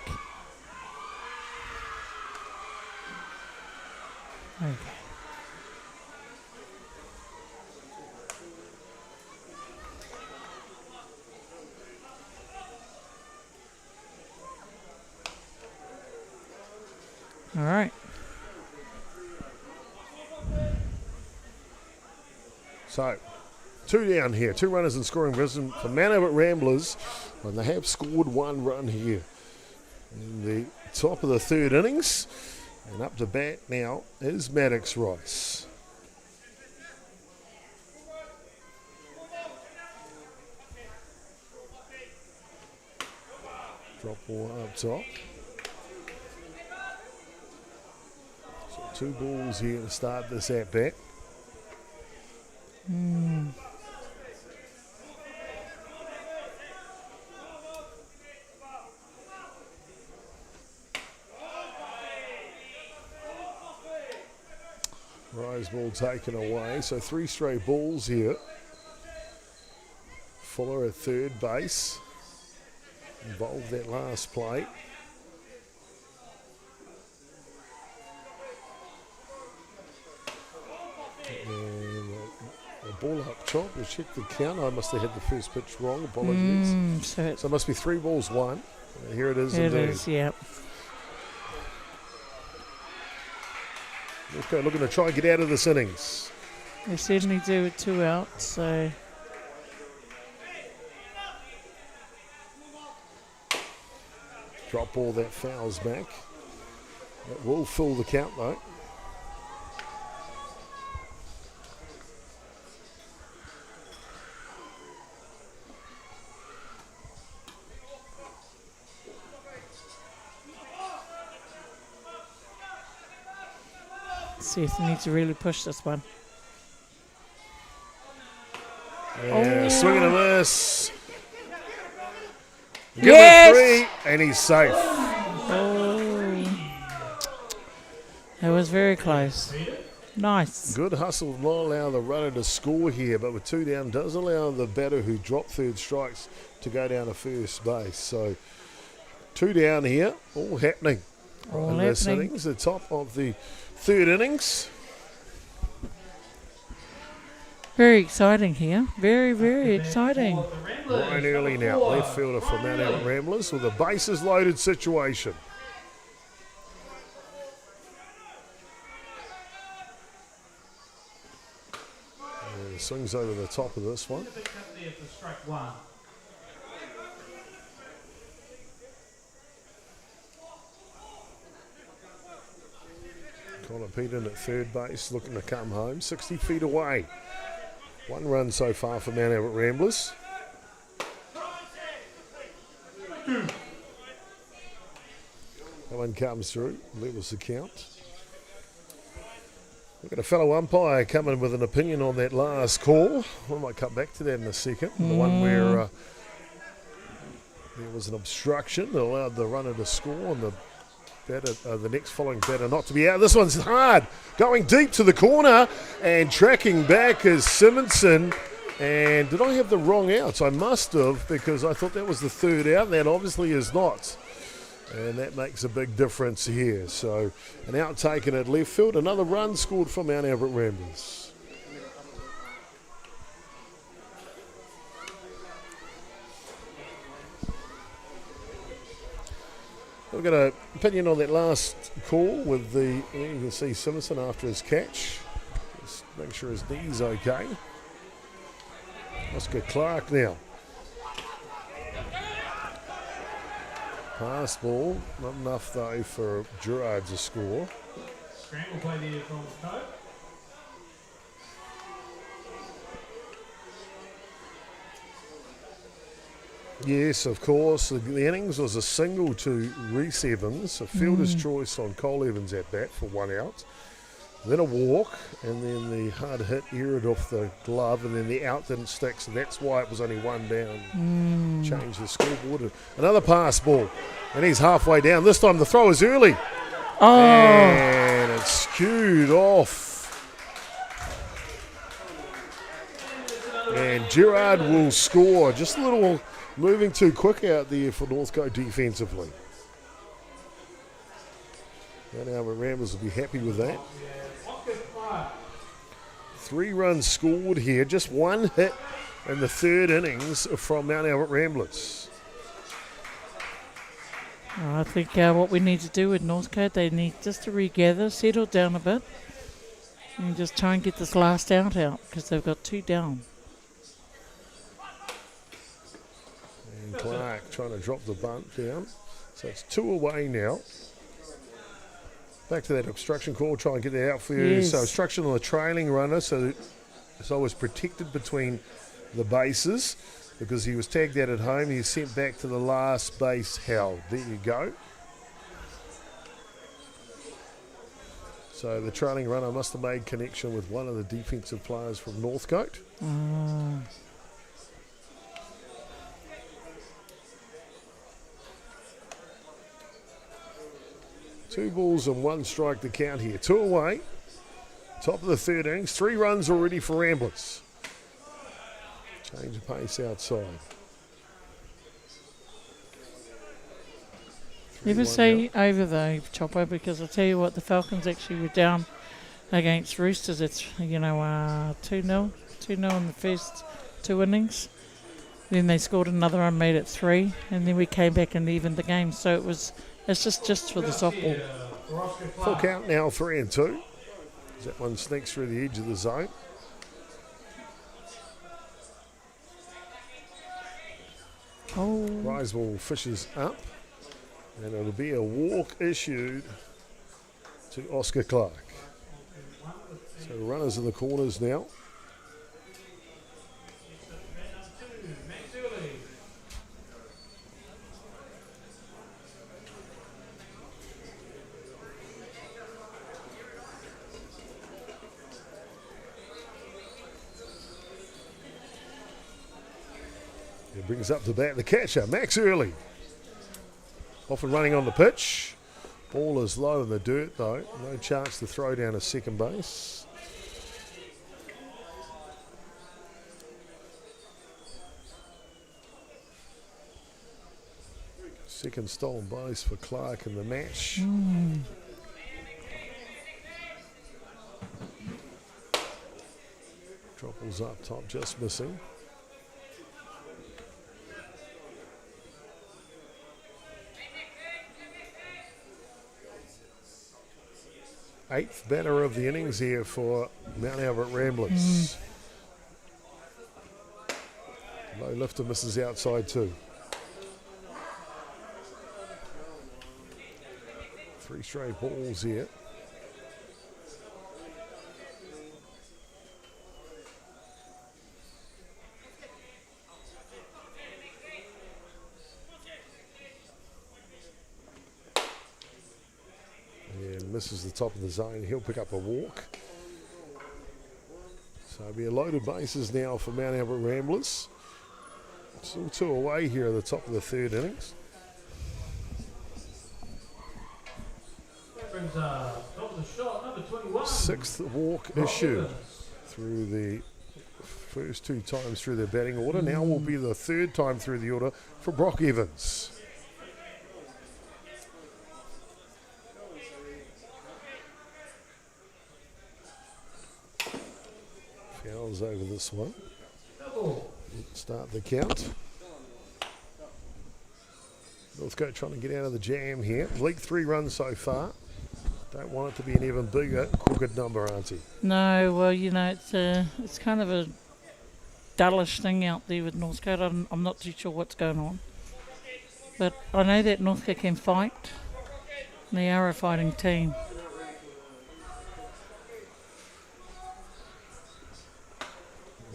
Okay. All right. So, 2 down here. 2 runners in scoring position for Manawat Ramblers. And they have scored 1 run here in the top of the third innings. And up to bat now is Maddox Rice. Drop ball up top. So 2 balls here to start this at bat. Rise ball taken away, so 3 straight balls here. Fuller at third base. Involved that last play. And a ball up top. We'll check the count. I must have had the first pitch wrong. Apologies. So So it must be 3 balls, 1. Here it is it indeed. is, yeah. Okay, looking to try and get out of this innings. They certainly do with 2 out, so Drop ball that fouls back. That will fill the count though. Seth needs to really push this one. Yeah, swing and a miss. Give Yes! it 3, and he's safe. That was very close. Nice. Good hustle, not allow the runner to score here, but with 2 down, does allow the batter who dropped third strikes to go down to first base. So 2 down here, all happening. All in this happening. innings, the top of the third innings. Very exciting here. Very, very exciting. Ryan early now, left fielder for Mount Albert Ramblers with a bases loaded situation. And swings over the top of this one. Connor Peterson at third base, looking to come home, 60 feet away. 1 run so far for Mount Albert Ramblers. That one comes through, levels the count. We've got a fellow umpire coming with an opinion on that last call. We might come back to that in a second. The one where there was an obstruction that allowed the runner to score and the next following batter not to be out. This one's hard, going deep to the corner and tracking back is Simonson. And did I have the wrong outs? I must have, because I thought that was the third out. That obviously is not. And that makes a big difference here. So an out taken at left field. Another run scored from Mount Albert Ramblers. We've got an opinion on that last call with you can see Simpson after his catch. Just make sure his knee's okay. Oscar Clark now. Pass ball, not enough though for Gerard to score. Scramble play there from Northcote. Yes, of course. The innings was a single to Reese Evans, a fielder's choice on Cole Evans at bat for 1 out. Then a walk, and then the hard hit eared off the glove, and then the out didn't stick, so that's why it was only 1 down. Change the scoreboard. Another pass ball, and he's halfway down. This time the throw is early. Oh, And it's skewed off. And Gerard will score. Just a little moving too quick out there for Northcote defensively. And our Ramblers will be happy with that. 3 runs scored here, just 1 hit in the third innings from Mount Albert Ramblers. I think what we need to do with Northcote, they need just to regather, settle down a bit, and just try and get this last out because they've got 2 down. And Clark trying to drop the bunt down. So it's 2 away now. Back to that obstruction call, try and get that out for you. Yes. So obstruction on the trailing runner, so it's always protected between the bases because he was tagged out at home. He's sent back to the last base held. There you go. So the trailing runner must have made connection with one of the defensive players from Northcote. 2 balls and 1 strike to count here. 2 away. Top of the third innings. 3 runs already for Ramblers. Change of pace outside. Never say over though, Chopper, because I'll tell you what, the Falcons actually were down against Roosters. It's 2-0 in the first 2 innings. Then they scored another run, made it 3, and then we came back and evened the game. So it's just for the softball. Full count now, 3-2. That one sneaks through the edge of the zone. Oh, Rise ball fishes up, and it'll be a walk issued to Oscar Clark. So runners in the corners now. Brings up to bat the catcher, Max Early. Off and running on the pitch. Ball is low in the dirt though. No chance to throw down a second base. Second stolen base for Clark in the match. Dropples up top, just missing. Eighth batter of the innings here for Mount Albert Ramblers. Low lifter misses outside too. 3 straight balls here. And misses the top of the zone. He'll pick up a walk. So it'll be a loaded bases now for Mount Albert Ramblers. Still 2 away here at the top of the 3rd innings. Brings top of the shot, number 21. 6th walk issued through the first 2 times through their batting order. Now will be the 3rd time through the order for Brock Evans. Fouls over this one. Start the count. Northcote trying to get out of the jam here. League 3 runs so far. Don't want it to be an even bigger, crooked number, Auntie. No, well, you know, it's kind of a dullish thing out there with Northcote. I'm not too sure what's going on. But I know that Northcote can fight. They are a fighting team.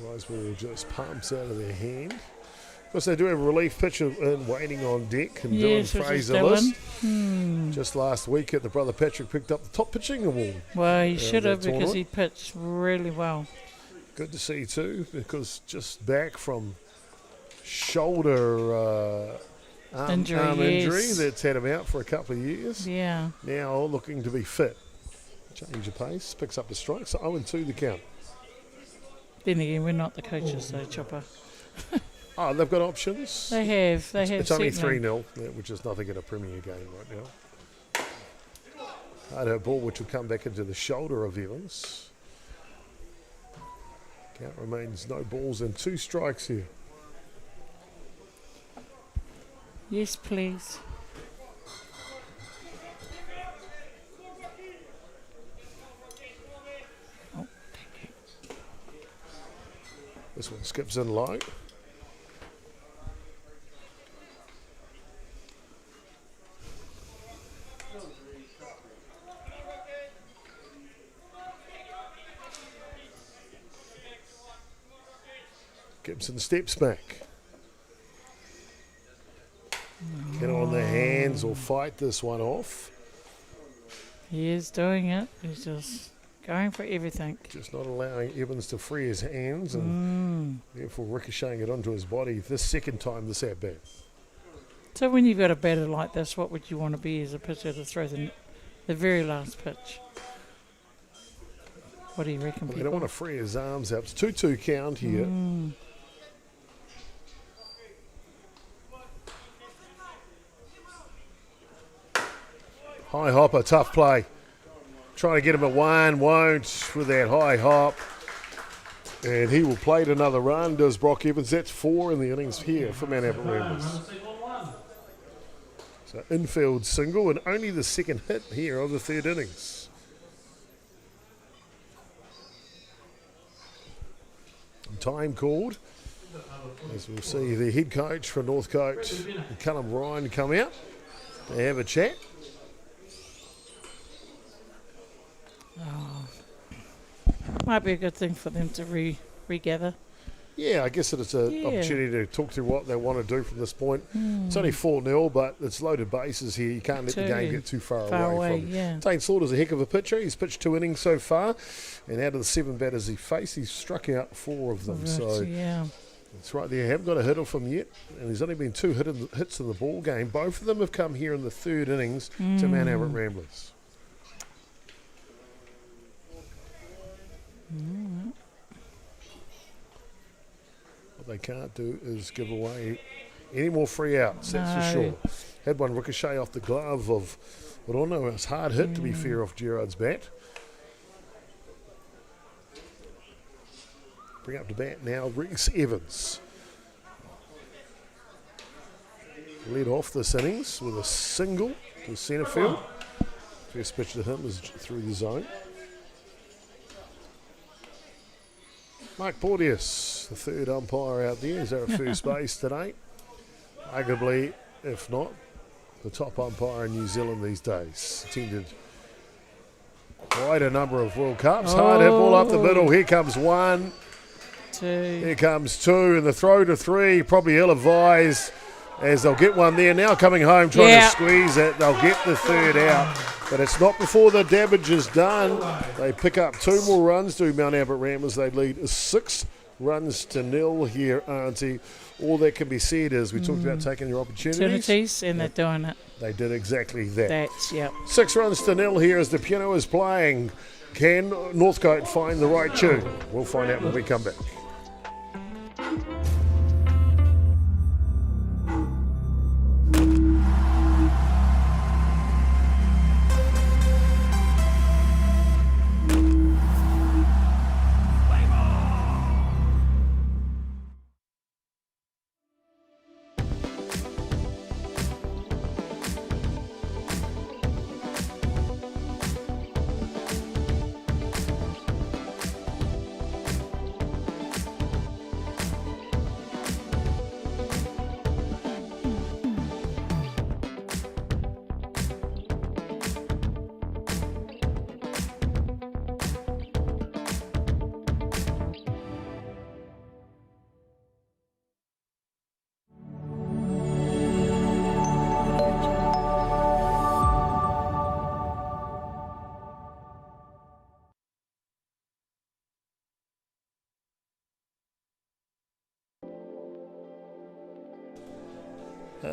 Riseball just pumps out of their hand. Of course, they do have a relief pitcher in waiting on deck, and Dylan Fraser list. Just last week at the Brother Patrick picked up the top pitching award. Well, he should have, because he pitched really well. Good to see too, because just back from shoulder arm injury that's had him out for a couple of years. Yeah. Now looking to be fit. Change of pace, picks up the strike, so 0-2 the count. Then again, we're not the coaches, so Chopper. Oh, they've got options. They have. It's only 3-0, which is nothing in a Premier game right now. Hard hit ball, which will come back into the shoulder of Evans. Count remains no balls and 2 strikes here. Yes, please. Oh, thank you. This one skips in low. Gibson steps back. Get on the hands or fight this one off. He is doing it. He's just going for everything. Just not allowing Evans to free his hands and therefore ricocheting it onto his body this second time this at bat. So when you've got a batter like this, what would you want to be as a pitcher to throw the very last pitch? What do you reckon, Well, people? they don't want to free his arms out. It's 2-2 count here. High hopper, tough play. Trying to get him at 1, won't with that high hop. And he will play another run, does Brock Evans. That's 4 in the innings here for Mount Albert Ramblers. So infield single and only the second hit here of the 3rd innings. Time called. As we'll see the head coach for Northcote, Callum Ryan, come out. They have a chat. Might be a good thing for them to regather. Yeah, I guess that it's an opportunity to talk through what they want to do from this point. It's only 4-0, but it's loaded bases here. You can't let the game get too far away from yeah. Tane Slaughter's a heck of a pitcher. He's pitched 2 innings so far, and out of the 7 batters he faced, he's struck out 4 of them. Right, So yeah. That's right, they haven't got a hit off him yet, and there's only been 2 hits in the ball game. Both of them have come here in the 3rd innings to Mount Albert Ramblers. What they can't do is give away any more free outs, that's for sure. Had one ricochet off the glove of Rono. It was hard hit, to be fair, off Gerard's bat. Bring up to bat now, Reese Evans. Led off this innings with a single to centre field. First pitch to him is through the zone. Mike Porteous, the 3rd umpire out there, is at first base today. Arguably, if not, the top umpire in New Zealand these days. Attended quite a number of World Cups. Hard hit ball up the middle. Here comes 1. 2. Here comes 2, and the throw to 3, probably ill-advised, as they'll get one there. Now coming home, trying to squeeze it. They'll get the 3rd out, but it's not before the damage is done. They pick up 2 more runs to Mount Albert Ramblers. They lead 6-0 here, Auntie. All that can be said is we talked about taking your opportunities. And they're doing it. They did exactly that. That's, 6-0 here as the piano is playing. Can Northcote find the right tune? We'll find out when we come back.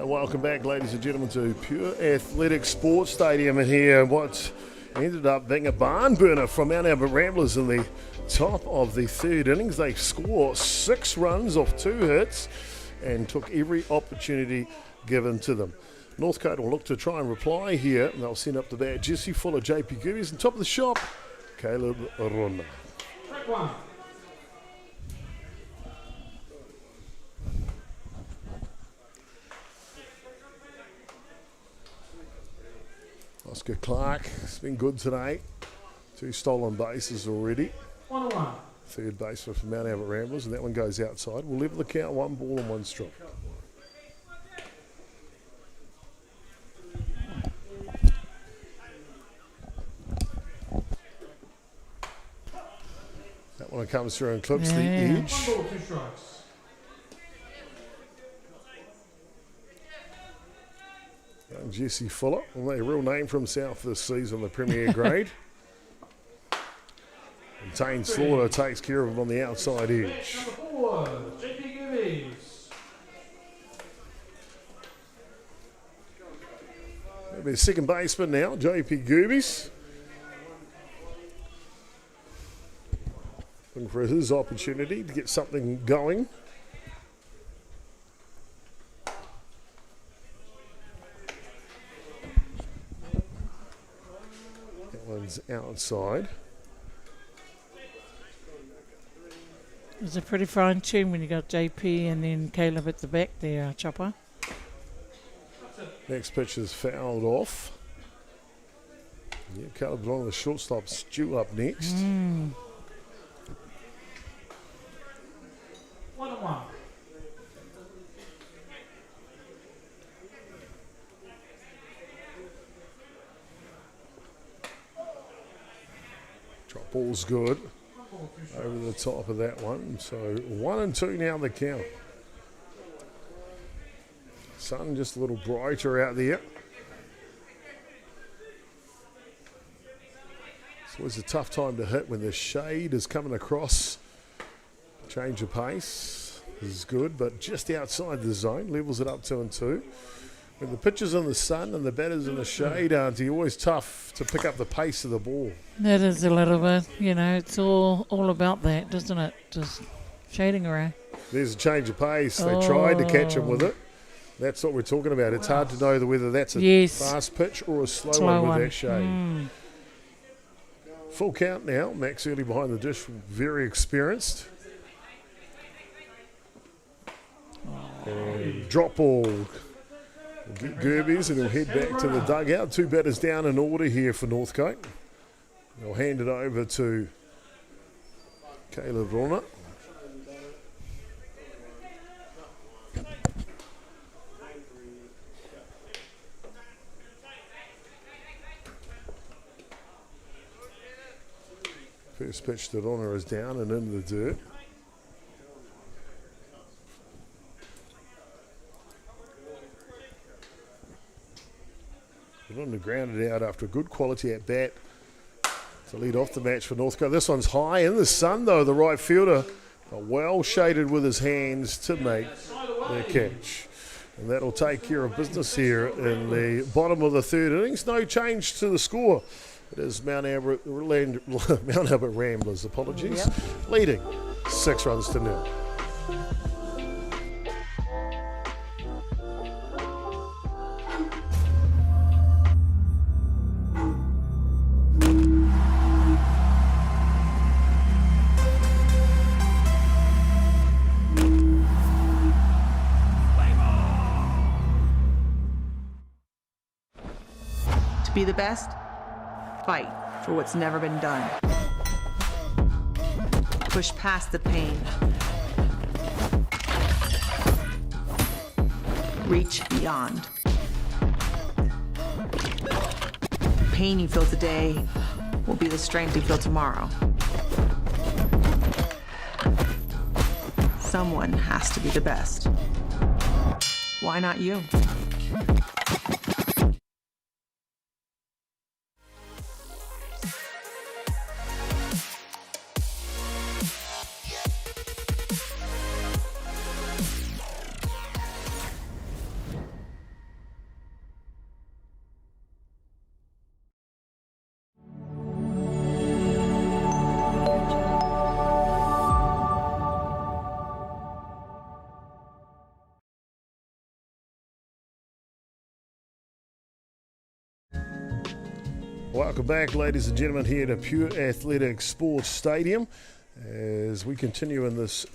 Welcome back, ladies and gentlemen, to Pure Athletic Sports Stadium. And here, what ended up being a barn burner from Mount Albert Ramblers in the top of the 3rd innings. They score 6 runs off 2 hits and took every opportunity given to them. Northcote will look to try and reply here, and they'll send up the bat Jesse Fuller, JP Gerbes, and top of the shop, Caleb Rona. Track 1. Oscar Clark has been good today. 2 stolen bases already. 1-1. 3rd baseman for Mount Albert Ramblers, and that one goes outside. We'll level the count, 1 ball and 1 strike. That one comes through and clips the edge. 1 ball, 2 strikes. Jesse Fuller, well, a real name for himself this season, the Premier grade. And Tane Slaughter takes care of him on the outside edge. Number 4, JP Gerbes. That'll be the 2nd baseman now, JP Gerbes. Looking for his opportunity to get something going. One's outside. It's a pretty fine tune when you got JP and then Caleb at the back there, Chopper. Next pitch is fouled off. Yeah, Caleb's on the shortstop. Stu up next. 1-1. Drop ball's good. Over the top of that one. So 1-2 now the count. Sun just a little brighter out there. It's always a tough time to hit when the shade is coming across. Change of pace. is good, but just outside the zone, levels it up 2-2. When the pitcher's in the sun and the batter's in the shade, Auntie, always tough to pick up the pace of the ball. That is a little bit, it's all about that, doesn't it? Just shading around. There's a change of pace. They tried to catch him with it. That's what we're talking about. It's hard to know whether that's a fast pitch or a slow one with that shade. Full count now. Max early behind the dish, very experienced. And drop ball. We'll get Gerbes and he'll head back to the dugout. 2 batters down in order here for Northcote. They'll hand it over to Caleb Rona. First pitch to Rona is down and into the dirt. Rona grounded out after a good quality at bat to lead off the match for Northcote. This one's high in the sun though, the right fielder well shaded with his hands to make the catch. And that'll take care of business here in the bottom of the third innings. No change to the score. It is Mount Albert Ramblers, leading 6-0. To be the best, fight for what's never been done. Push past the pain. Reach beyond. The pain you feel today will be the strength you feel tomorrow. Someone has to be the best. Why not you? Welcome back, ladies and gentlemen, here to Pure Athletic Sports Stadium as we continue in this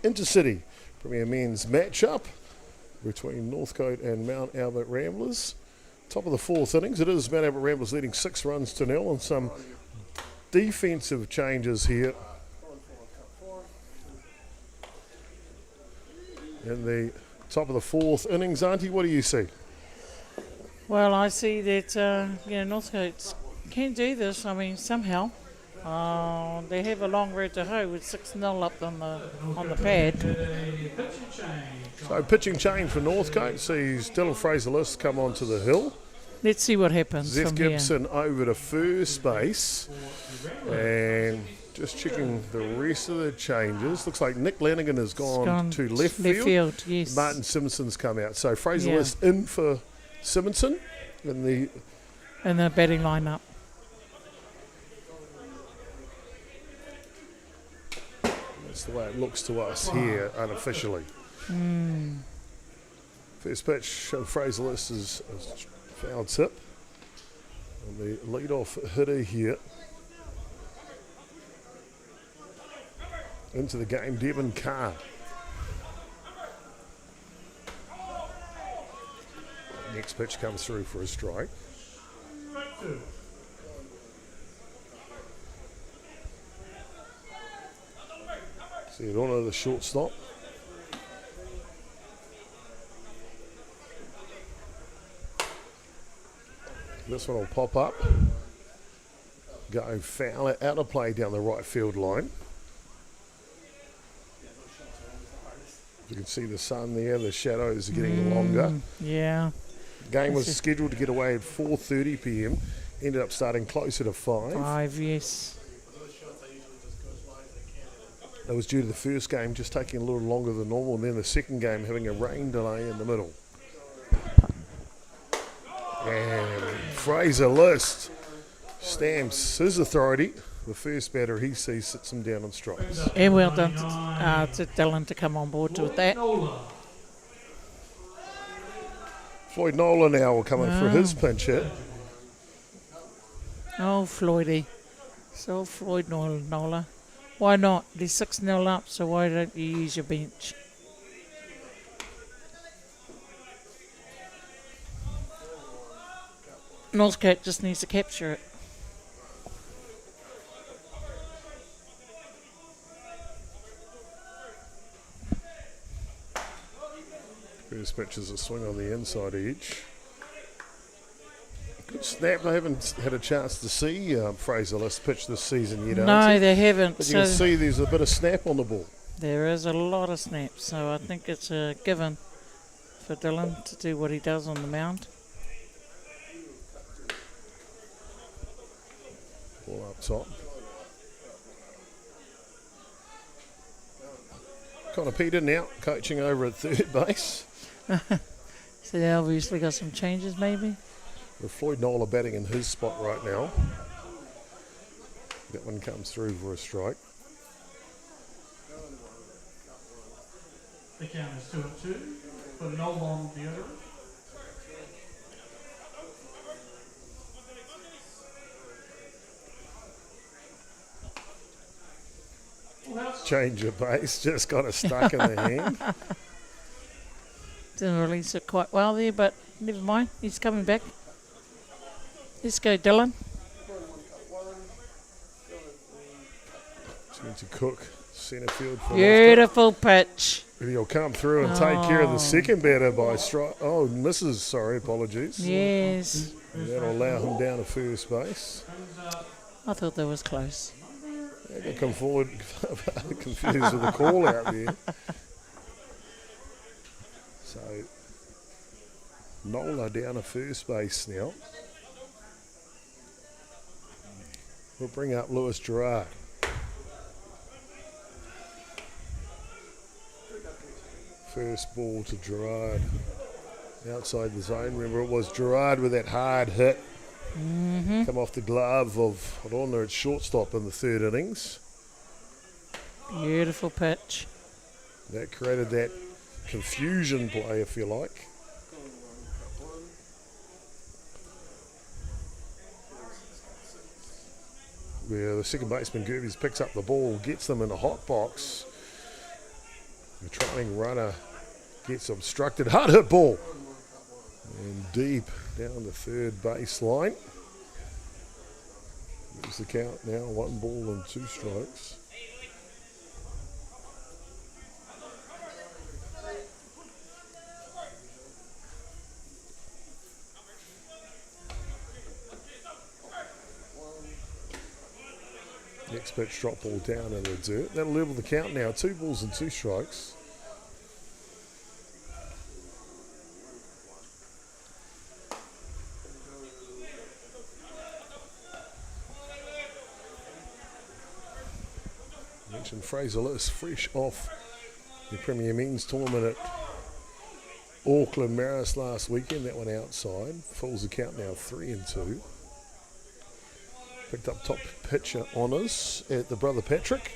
Intercity Premier Men's matchup between Northcote and Mount Albert Ramblers. Top of the fourth innings, it is Mount Albert Ramblers leading 6-0 and some defensive changes here in the top of the fourth innings. Auntie, what do you see? Well, I see that Northcote can do this. I mean, somehow they have a long road to hoe with 6-0 up on the pad. So pitching change for Northcote. Sees Dylan Fraser-List come onto the hill. Let's see what happens. Zeph from Gibson here. over to first base, and just checking the rest of the changes. Looks like Nick Lanigan has gone to left field. Yes. Martin Simpson's come out. So Fraser-List in for Simonson in the batting lineup. That's the way it looks to us here unofficially. First pitch, Fraser-List is a foul tip. And the leadoff hitter here into the game, Devon Carr. Next pitch comes through for a strike. See it on the shortstop. This one will pop up. Go foul, out of play down the right field line. You can see the sun there, the shadows are getting longer. Yeah. Game was scheduled to get away at 4:30 p.m. Ended up starting closer to 5. 5, yes. That was due to the first game just taking a little longer than normal, and then the second game having a rain delay in the middle. And Fraser List stamps his authority. The first batter he sees sits him down on strikes. And well done to Dylan to come on board with that. Floyd Nola now will come in for his pinch hit. Oh, Floydie. So Floyd Nola. Why not? They're 6-0 up, so why don't you use your bench? Northcote just needs to capture it. First pitch is a swing on the inside edge. Good snap. I haven't had a chance to see Fraser List pitch this season yet. No, they haven't. But you can see there's a bit of snap on the ball. There is a lot of snaps, so I think it's a given for Dylan to do what he does on the mound. Ball up top. Connor Peter now coaching over at third base. So they obviously got some changes maybe. With Floyd Nola batting in his spot right now. That one comes through for a strike. The count is 2-2. Put an old on the other. Change of pace, just got it stuck in the hand. Didn't release it quite well there, but never mind. He's coming back. Let's go, Dylan. Just need to cook centre field for Beautiful pitch. He'll come through and take care of the second batter by strike. Oh, misses. Sorry, apologies. Yes. That'll allow him down to first base. I thought that was close. They come forward confused with the call out there. So Nola down to first base now. We'll bring up Lewis Gerard. First ball to Gerard. Outside the zone. Remember, it was Gerard with that hard hit. Come off the glove of, I don't know, it's shortstop in the third innings. Beautiful pitch. That created that confusion play, if you like. Where the second baseman Gerbes picks up the ball, gets them in a hot box. The trailing runner gets obstructed. Hard hit ball. And deep down the third baseline. There's the count now, 1 ball and 2 strikes. Next pitch, drop ball down in the dirt. That'll level the count now, 2 balls and 2 strikes. Mentioned Fraser List fresh off the Premier Men's Tournament at Auckland Maris last weekend. That one outside. Fills the count now 3-2. Picked up top pitcher honours at the Brother Patrick.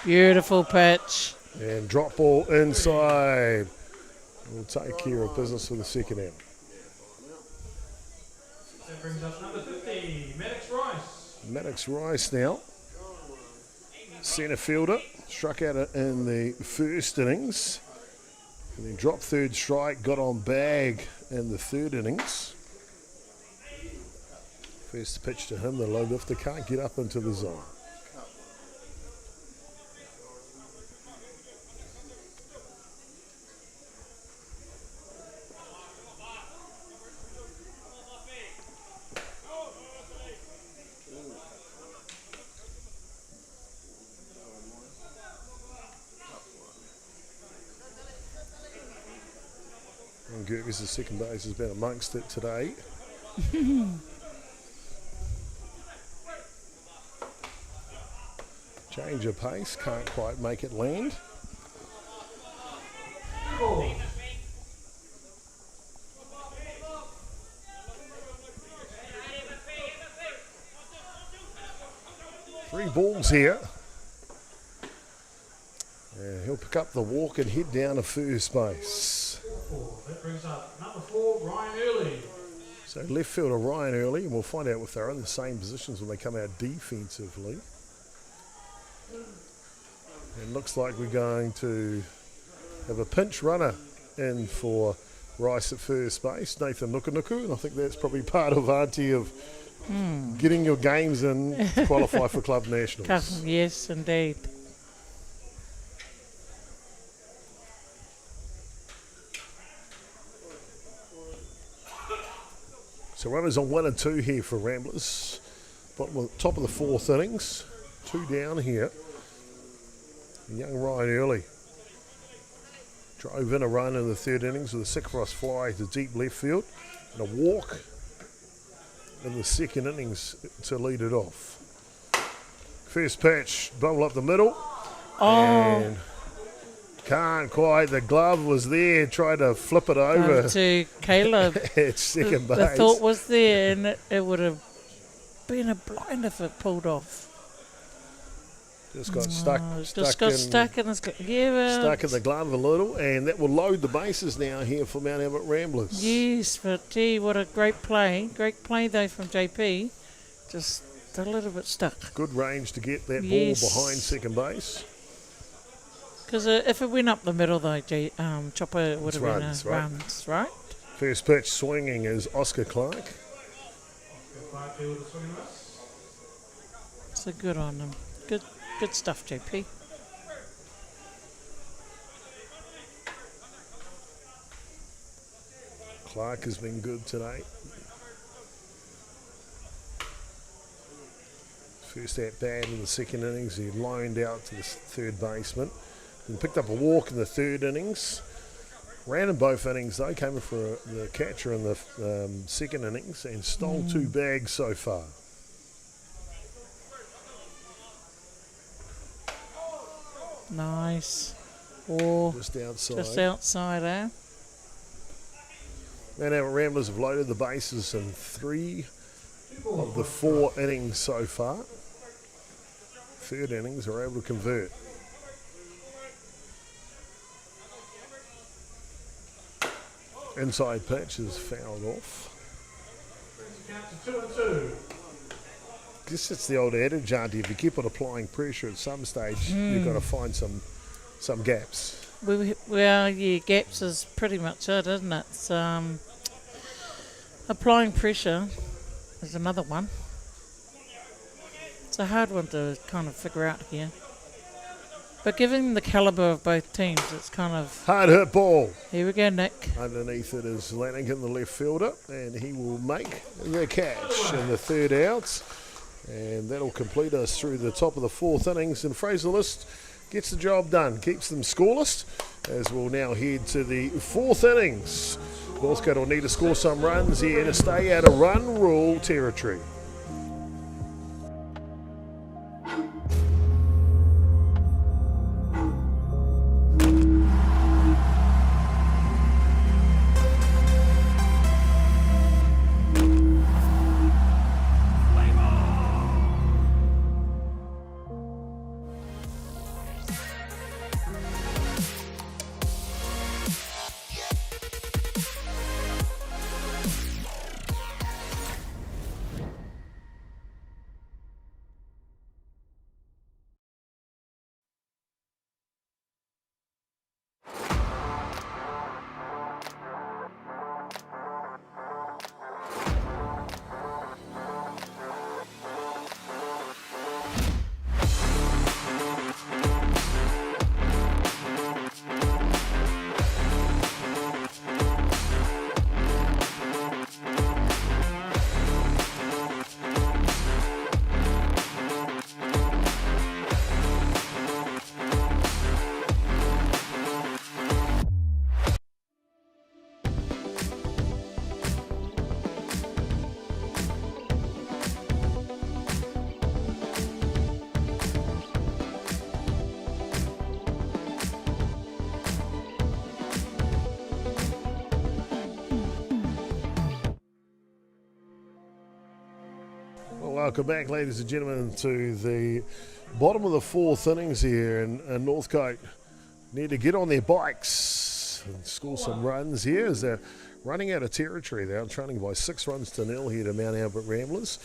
Beautiful pitch. And drop ball inside. We'll take care of business for the second out. That brings up number 50, Maddox Rice. Maddox Rice now. Centre fielder. Struck out in the first innings. And then dropped third strike. Got on bag in the third innings. First pitch to him. The low lifter can't get up into the zone. Gerbes, the second base, has been amongst it today. Change of pace, can't quite make it land. Ball. 3 balls here. And he'll pick up the walk and head down to first base. 4. That brings up number 4, Ryan Early. So left fielder Ryan Early, and we'll find out if they're in the same positions when they come out defensively. And looks like we're going to have a pinch runner in for Rice at first base, Nathan Nukunuku, and I think that's probably part of Auntie of getting your games in to qualify for club nationals. Yes, indeed. So runners on 1 and 2 here for Ramblers. Top of the 4th innings, 2 down here. Young Ryan Early drove in a run in the 3rd innings with a Sycophos fly to deep left field and a walk in the 2nd innings to lead it off. First pitch, bubble up the middle, and can't quite. The glove was there, tried to flip it over to Caleb. at second base. The thought was there, and it would have been a blind if it pulled off. Just got stuck in the glove a little, and that will load the bases now here for Mount Albert Ramblers. Yes, but gee, what a great play. Great play, though, from JP. Just a little bit stuck. Good range to get that ball behind second base. Because if it went up the middle, though, Chopper would have been a runs, right? First pitch swinging is Oscar Clark. So good on him. Good stuff, JP. Clark has been good today. First at bat in the 2nd innings, he lined out to the 3rd baseman. He picked up a walk in the 3rd innings. Ran in both innings though, came in for the catcher in the 2nd innings and stole 2 bags so far. Nice. Oh, just outside. Just outside, eh? And our Ramblers have loaded the bases in 3 of the 4 innings so far. 3rd innings are able to convert. Inside pitch is fouled off. Guess it's the old adage, Auntie, if you keep on applying pressure at some stage, you've got to find some gaps. Well, yeah, gaps is pretty much it, isn't it? It's, applying pressure is another one. It's a hard one to kind of figure out here. But given the calibre of both teams, it's kind of... Hard hit ball. Here we go, Nick. Underneath it is Lanigan, the left fielder, and he will make the catch in the 3rd out. And that'll complete us through the top of the 4th innings. And Fraser List gets the job done, keeps them scoreless, as we'll now head to the 4th innings. Northcote will need to score some runs here to stay out of run rule territory. Welcome back, ladies and gentlemen, to the bottom of the fourth innings here, and Northcote need to get on their bikes and score some runs here as they're running out of territory. They're trailing by 6-0 here to Mount Albert Ramblers.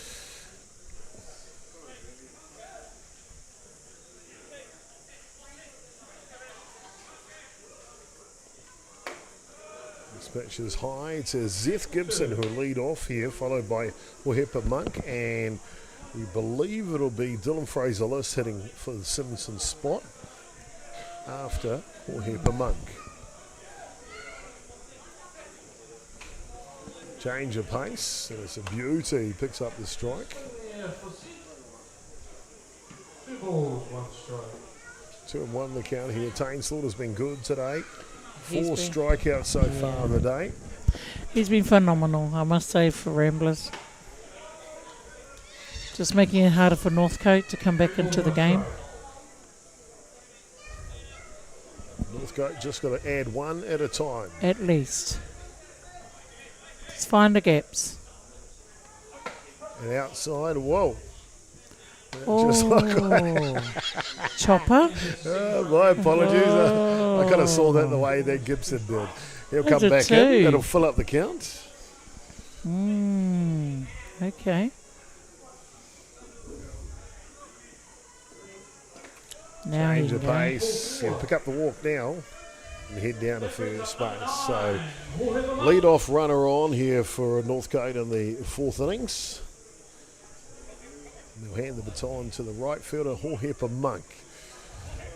Pitch is high to Zeth Gibson, who will lead off here, followed by Wahepa Monk, and we believe it'll be Dylan Fraser-List hitting for the Simpson spot after Wahepa Monk. Change of pace, and it's a beauty. He picks up the strike. 2 balls, 1 strike. 2-1 the count here. Tane Slaughter's been good today. 4 He's been- strikeouts so far in the day. He's been phenomenal, I must say, for Ramblers. Just making it harder for Northcote to come back into the game. Northcote just got to add 1 at a time. At least. Just find the gaps. And outside, whoa. Oh, Chopper. My apologies. I kind of saw that the way that Gibson did. He'll come back in. It'll fill up the count. Okay. Now Change you of go. pace. He'll pick up the walk now and head down to first base. So lead-off runner on here for Northcote in the 4th innings. They'll hand the baton to the right fielder, Wahepa Monk.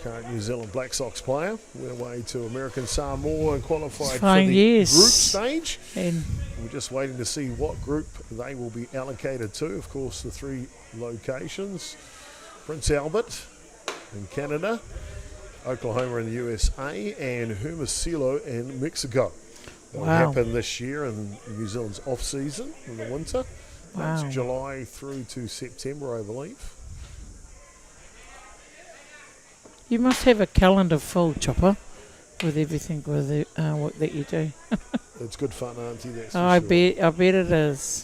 Current New Zealand Black Sox player. Went away to American Samoa and qualified for the group stage. And We're just waiting to see what group they will be allocated to. Of course, the 3 locations. Prince Albert in Canada, Oklahoma in the USA, and Hermosillo in Mexico. That will happen this year in New Zealand's off-season in the winter. Wow. That's July through to September, I believe. you must have a calendar full, Chopper, with everything with the work that you do. It's good fun, auntie, that's for I sure. bet it is.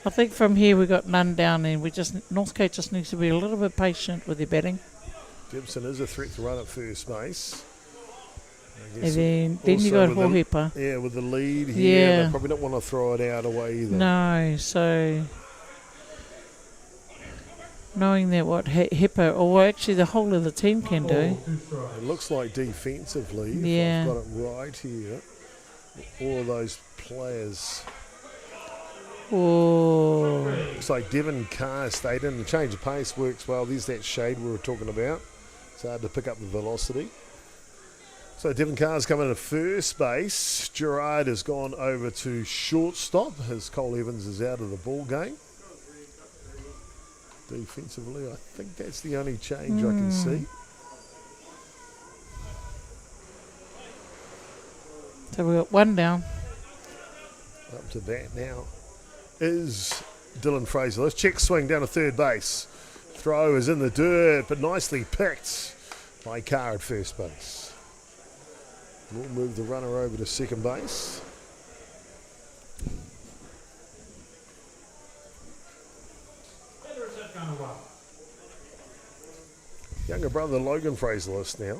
I think from here we got none down, and Northcote just needs to be a little bit patient with their batting. Gibson is a threat to run at first base. I And guess then you got also with Wahepa. Yeah, with the lead here, Yeah. they probably don't want to throw it out away either. No, so knowing that what Hippo, or actually the whole of the team can do. 2 strikes. It looks like defensively, Yeah. if I've got it right here, all of those players. Oh, Looks like Devon Carr stayed in. The change of pace works well. There's that shade we were talking about. It's hard to pick up the velocity. So Devon Carr's coming to first base. Gerard has gone over to shortstop as Cole Evans is out of the ball game. Defensively, I think that's the only change I can see. so we got 1 down. Up to bat now is Dylan Fraser. Let's check swing down to third base. Throw is in the dirt, but nicely picked by Carr at first base. We'll move the runner over to second base. Better is that going well? Younger brother Logan Fraser-List now.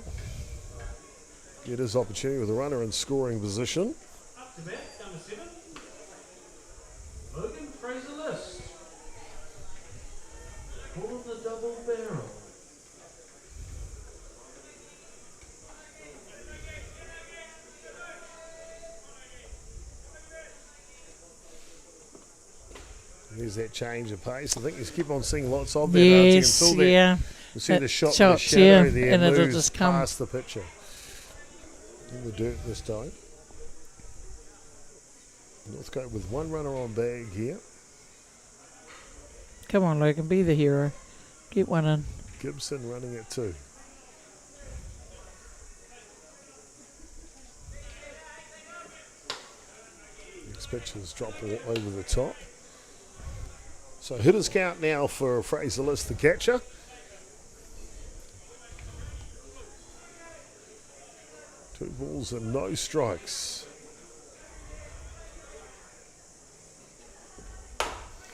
Get his opportunity with the runner in scoring position. Up to bat, down to 7. Logan Fraser-List. Pulling the double barrel. There's that change of pace. I think you keep on seeing lots of that. Nancy, Yes, until that yeah. you see the shot in the shots, shadow yeah, there, and it'll moves just come. past the pitcher. In the dirt this time. Northcote with 1 runner on bag here. Come on, Logan, be the hero. Get 1 in. Gibson running at 2. Next pitch is drop over the top. So hitters count now for Fraser-List, the catcher. Two balls and no strikes.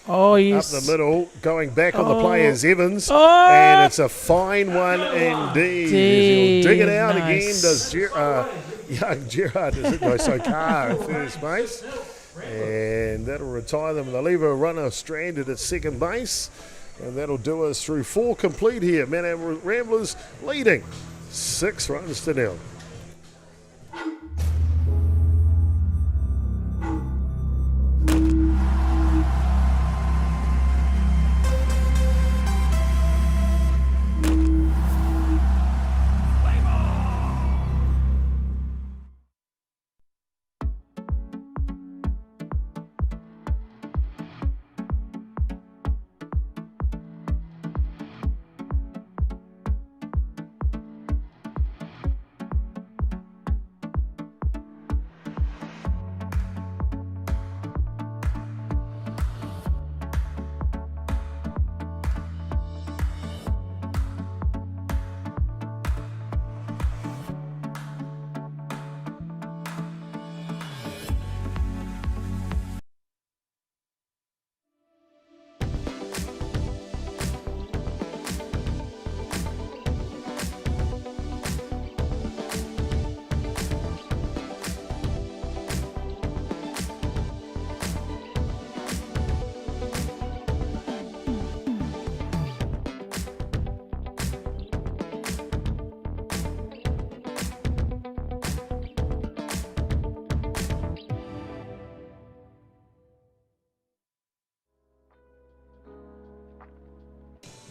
Oh, yes. Up the middle, going back on the players, Evans. Oh. And it's a fine one indeed. He'll dig it out again. Does young Gerard, does it go so car at first base? And that'll retire them. They'll leave a runner stranded at second base. And that'll do us through 4 complete here. Manam Ramblers leading 6 runs to 0.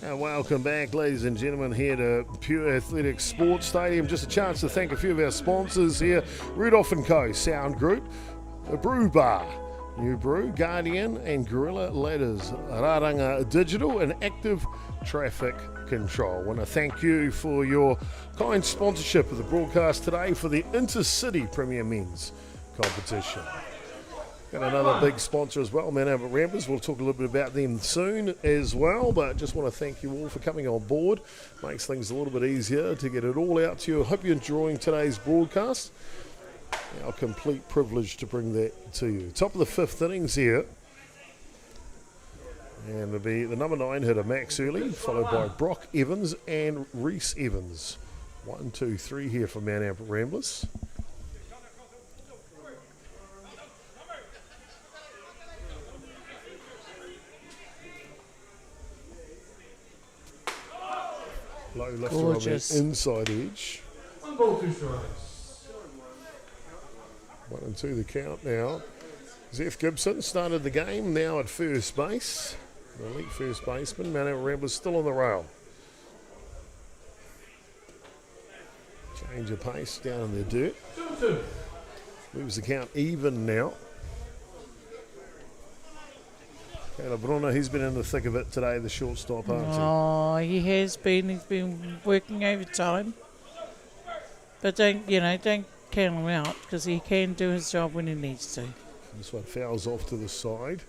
And welcome back, ladies and gentlemen, here to Pure Athletics Sports Stadium. Just a chance to thank a few of our sponsors here. Rudolph & Co. Sound Group, the Brew Bar, New Brew, Guardian and Gorilla Ladders, Raranga Digital and Active Traffic Control. I want to thank you for your kind sponsorship of the broadcast today for the Intercity Premier Men's competition. Got another big sponsor as well, Manam Ramblers. We'll talk a little bit about them soon as well, but just want to thank you all for coming on board. Makes things a little bit easier to get it all out to you. I hope you're enjoying today's broadcast. Our complete privilege to bring that to you. Top of the 5th innings here. And it'll be the number 9 hitter, Max Early, followed by Brock Evans and Reese Evans. 1, 2, 3 here for Manam Ramblers. Low lifter on the inside edge. 1 ball, 2 strikes. 1 and 2 the count now. Zeph Gibson started the game now at first base. The elite first baseman. Manam Ramblers still on the rail. Change of pace down in the dirt. 2-2. Moves the count even now. Caleb Brunner, he's been in the thick of it today, the shortstop, hasn't he? Oh, he has been. He's been working overtime. But don't count him out because he can do his job when he needs to. This one fouls off to the side.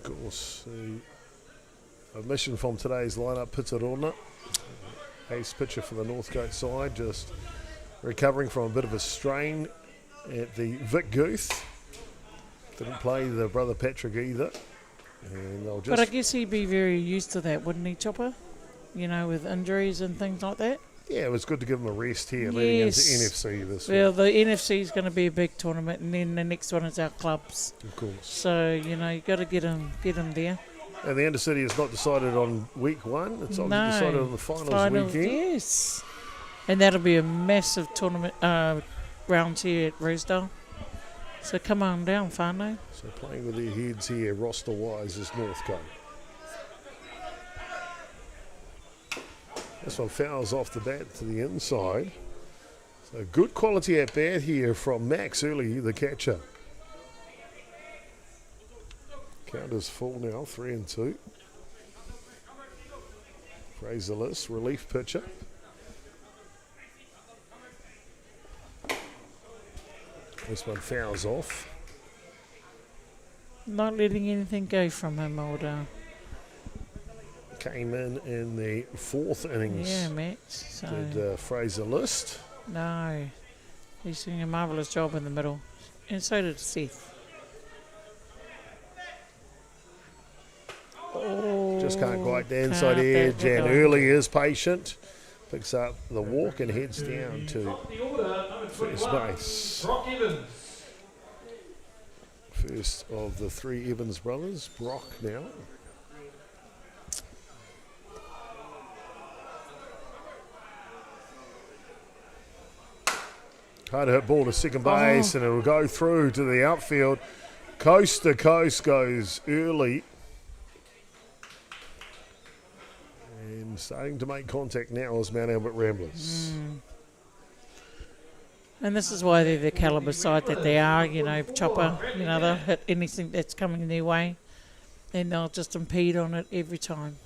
Of course, the omission from today's lineup, Pitarona, ace pitcher for the Northcote side, just recovering from a bit of a strain at the Vic Guth. Didn't play the brother Patrick either. And they'll just. But I guess he'd be very used to that, wouldn't he, Chopper? You know, with injuries and things like that. Yeah, it was good to give him a rest here leading into NFC this week. Well, the NFC is going to be a big tournament, and then the next one is our clubs. Of course. So, you got to get him there. And the Intercity is not decided on week 1. It's decided on the finals weekend. Yes. And that'll be a massive tournament round here at Rosedale. So come on down, whānau. So playing with their heads here, roster-wise, is Northcote. This one fouls off the bat to the inside. So good quality at bat here from Max Early, the catcher. Count is full now, 3 and 2. Fraser List, relief pitcher. This one fouls off. Not letting anything go from him, old. Came in the 4th innings. Yeah, Max. So Did Fraser List. No. He's doing a marvellous job in the middle. And so did Seth. Oh, Just can't quite the inside can't edge, that and go. Early is patient. Picks up the walk and heads down to Top the order, number first 21, base. Brock Evans. First of the three Evans brothers, Brock now. Hard hit ball to second base, and it'll go through to the outfield. Coast to coast goes Early. And starting to make contact now is Mount Albert Ramblers. And this is why they're the calibre side that they are, you know, chopper, you know, they'll hit anything that's coming their way and they'll just impede on it every time.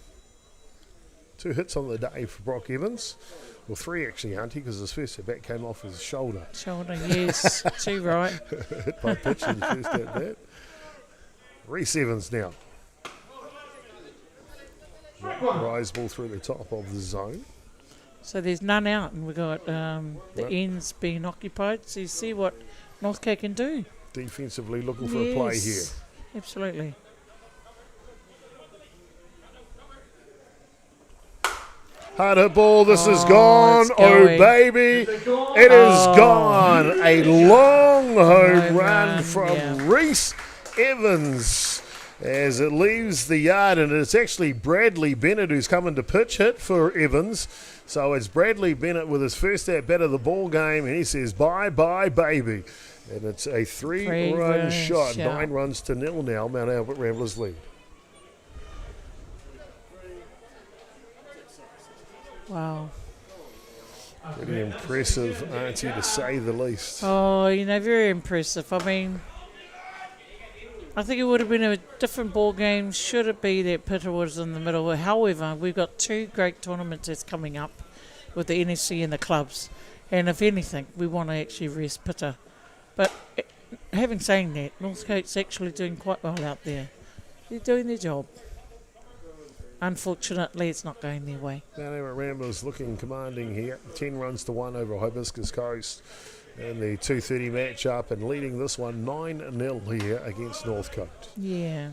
2 hits on the day for Brock Evans. Well, 3 actually, Hunty, because his first at bat came off his shoulder. Shoulder, yes, too right. Hit by pitch in the first at bat. Reese Evans now. Rise ball through the top of the zone. So there's none out and we've got the ends being occupied. So you see what Northcote can do. Defensively looking for a play here. Absolutely. Hard hit ball, this is gone. it's Oh, going. baby. It is gone. A long home run from Reese Evans as it leaves the yard, and it's actually Bradley Bennett who's coming to pitch hit for Evans. So it's Bradley Bennett with his first at bat of the ball game, and he says, bye-bye, baby. And it's a 3-run shot. 9 runs to 0 now. Mount Albert Ramblers lead. Wow. Pretty impressive, Auntie, to say the least. Oh, you know, very impressive. I mean, I think it would have been a different ball game should it be that Pitta was in the middle. However, we've got 2 great tournaments that's coming up with the NHSA and the clubs. And if anything, we want to actually rest Pitta. But having saying that, Northcote's actually doing quite well out there. They're doing their job. Unfortunately, it's not going their way. Mount Albert Ramblers looking commanding here. 10 runs to 1 over Hibiscus Coast in the 2:30 matchup, and leading this one 9-0 here against Northcote. Yeah.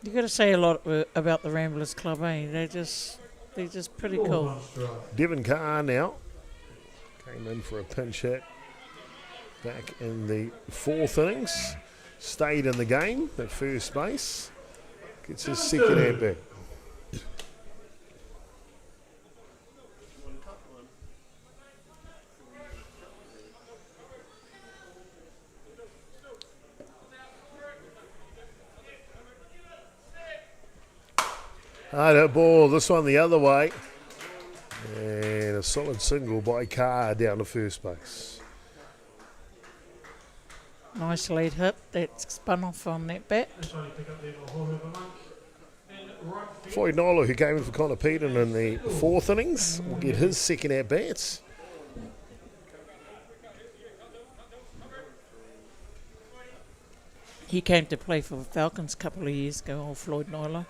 You've got to say a lot about the Ramblers Club, eh? They're just pretty cool. Devon Carr now came in for a pinch hit back in the 4th innings. Stayed in the game at first base. Gets his second at bat. Hard hit ball, this one the other way. And a solid single by Carr down to first base. Nice lead hit. That's spun off on that bat. Floyd Nola, who came in for Connor Peden in the 4th innings, will get his second at bats. He came to play for the Falcons a couple of years ago, old Floyd Nola.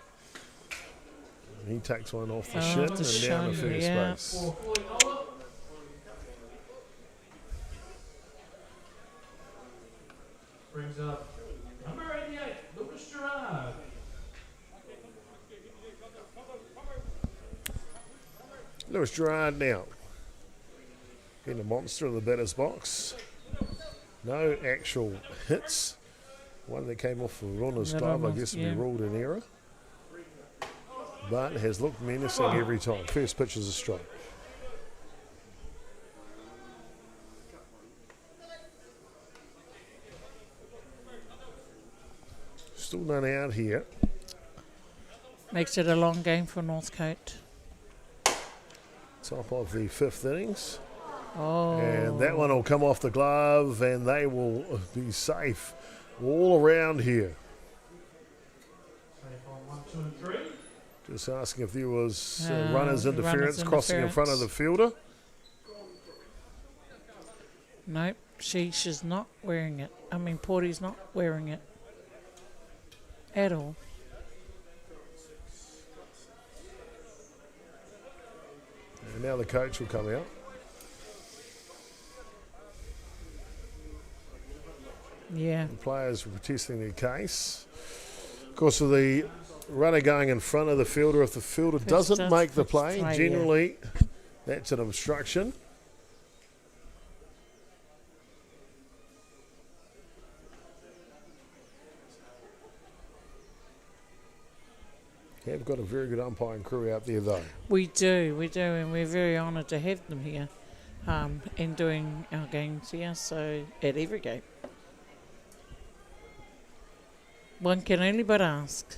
He takes one off the shin and down to first base. Brings up number 88, Lucas Gerard. Lewis Gerard now. Being a monster of the batter's box. No actual hits. One that came off of Ronna's glove, I guess, will be ruled an error. But has looked menacing every time. First pitch is a strike. Still none out here. Makes it a long game for Northcote. Top of the 5th innings. Oh. And that one will come off the glove, and they will be safe all around here. Safe on 1, 2, and 3. Just asking if there was runners interference crossing in front of the interference. fielder. Nope, she's not wearing it. I mean, Porty's not wearing it at all. And now the coach will come out. Yeah. The players were testing their case. Of course, with the runner going in front of the fielder, if the fielder doesn't make the play, generally that's an obstruction. We've got a very good umpiring crew out there, though. We do, and we're very honoured to have them here and doing our games here, so at every game. One can only but ask.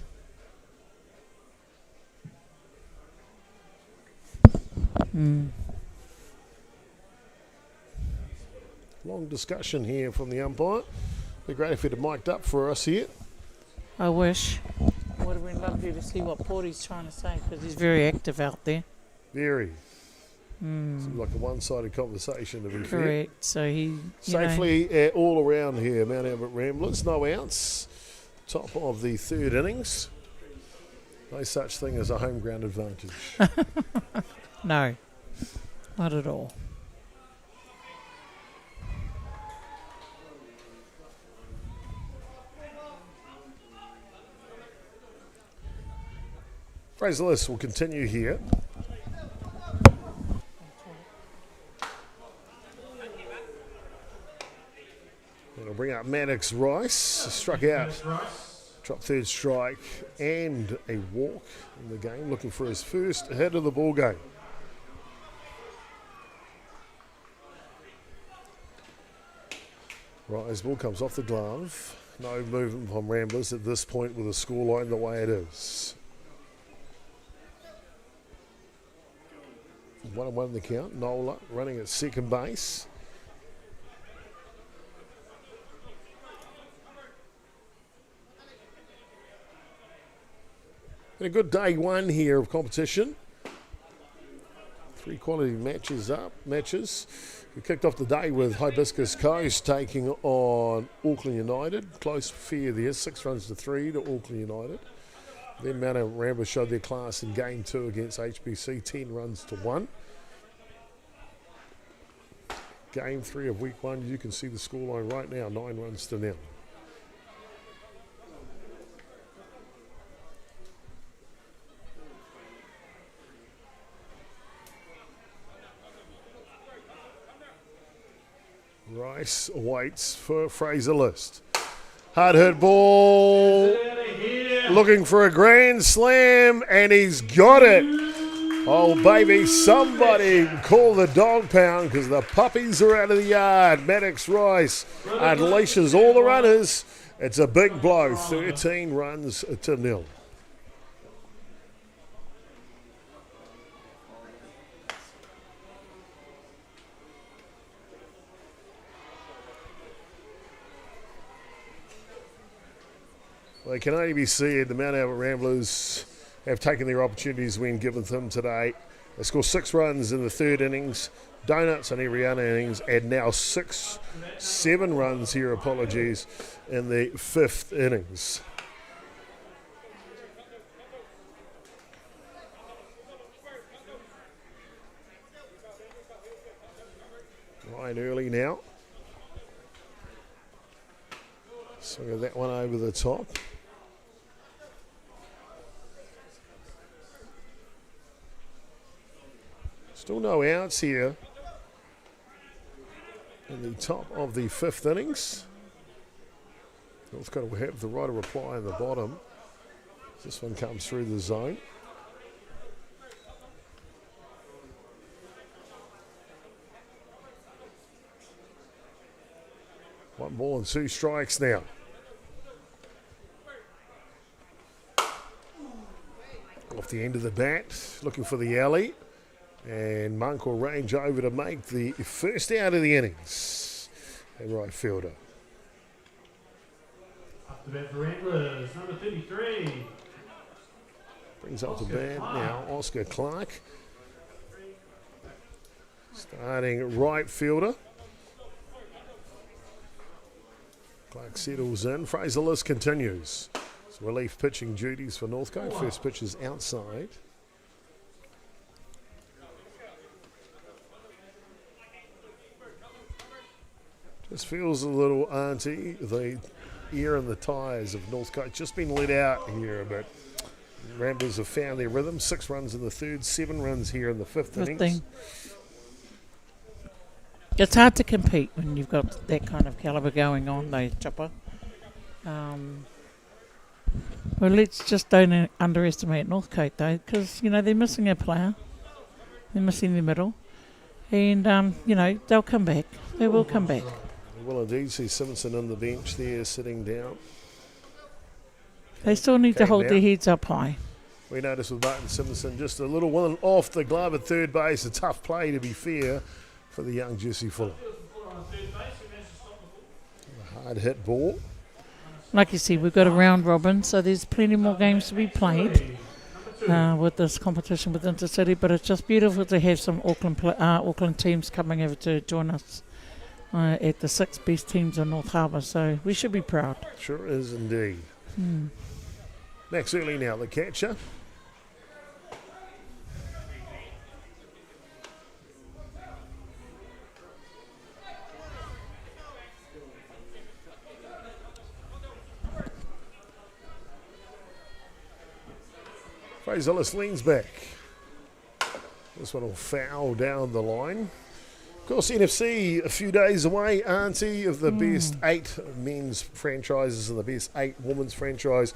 Long discussion here from the umpire. It'd be great if he'd have mic'd up for us here. I wish. Would have been lovely to see what Porty's trying to say, because he's very active out there. Very. Seems like a one-sided conversation, to be fair. Correct. So he safely all around here, Mount Albert Ramblers, no outs. Top of the third innings. No such thing as a home ground advantage. No, not at all. Fraser List will continue here. It'll bring up Maddox Rice. Struck out. Drop third strike and a walk in the game. Looking for his first hit of the ball game. Rice ball comes off the glove. No movement from Ramblers at this point with the scoreline the way it is. 1-1 in the count. Nola running at second base. Been a good day one here of competition. 3 quality matches. We kicked off the day with Hibiscus Coast taking on Auckland United. Close fair there, 6-3 to Auckland United. Then Mount Albert Ramblers showed their class in game 2 against HBC, 10-1. Game 3 of week 1, you can see the scoreline right now, 9-0. Rice waits for Fraser List. Hard hit ball. Looking for a grand slam, and he's got it. Oh, baby, somebody call the dog pound because the puppies are out of the yard. Maddox Rice unleashes all the runners. It's a big blow, 13 runs to 0. Well, it can only be said the Mount Albert Ramblers have taken their opportunities when given them today. They score 6 runs in the third innings, donuts in every other innings, and now 7 runs here, apologies, in the 5th innings. Ryan early now. Swing of that one over the top. Still no outs here in the top of the 5th innings. Northcote will have the right of reply in the bottom. This one comes through the zone. One ball and 2 strikes now. Off the end of the bat, looking for the alley. And Monk will range over to make the first out of the innings. And right fielder. Up the bat for Ramblers, number 33. Brings up the bat now, Oscar Clark. Starting right fielder. Clark settles in. Fraser List continues. It's relief pitching duties for Northcote. First pitch is outside. This feels a little auntie, the ear and the tyres of Northcote just been let out here a bit. Ramblers have found their rhythm. 6 runs in the third, 7 runs here in the fifth innings. It's hard to compete when you've got that kind of calibre going on, though, Chopper. Well, let's just don't underestimate Northcote, though, because, you know, they're missing a player. They're missing the middle. And, you know, they'll come back. They will come back. Well, indeed, see Simpson on the bench there, sitting down. They still need to hold their heads up high. We noticed with Martin Simpson, just a little one off the glove at third base. A tough play, to be fair, for the young Jesse Fuller. A hard hit ball. Like you see, we've got a round robin, so there's plenty more games to be played with this competition with Intercity. But it's just beautiful to have some Auckland teams coming over to join us at the 6 best teams in North Harbour. So we should be proud. Sure is indeed. Max Early now, the catcher. Fraser Ellis leans back. This one will foul down the line. Of course, NFC a few days away, auntie, of the best 8 men's franchises and the best 8 women's franchise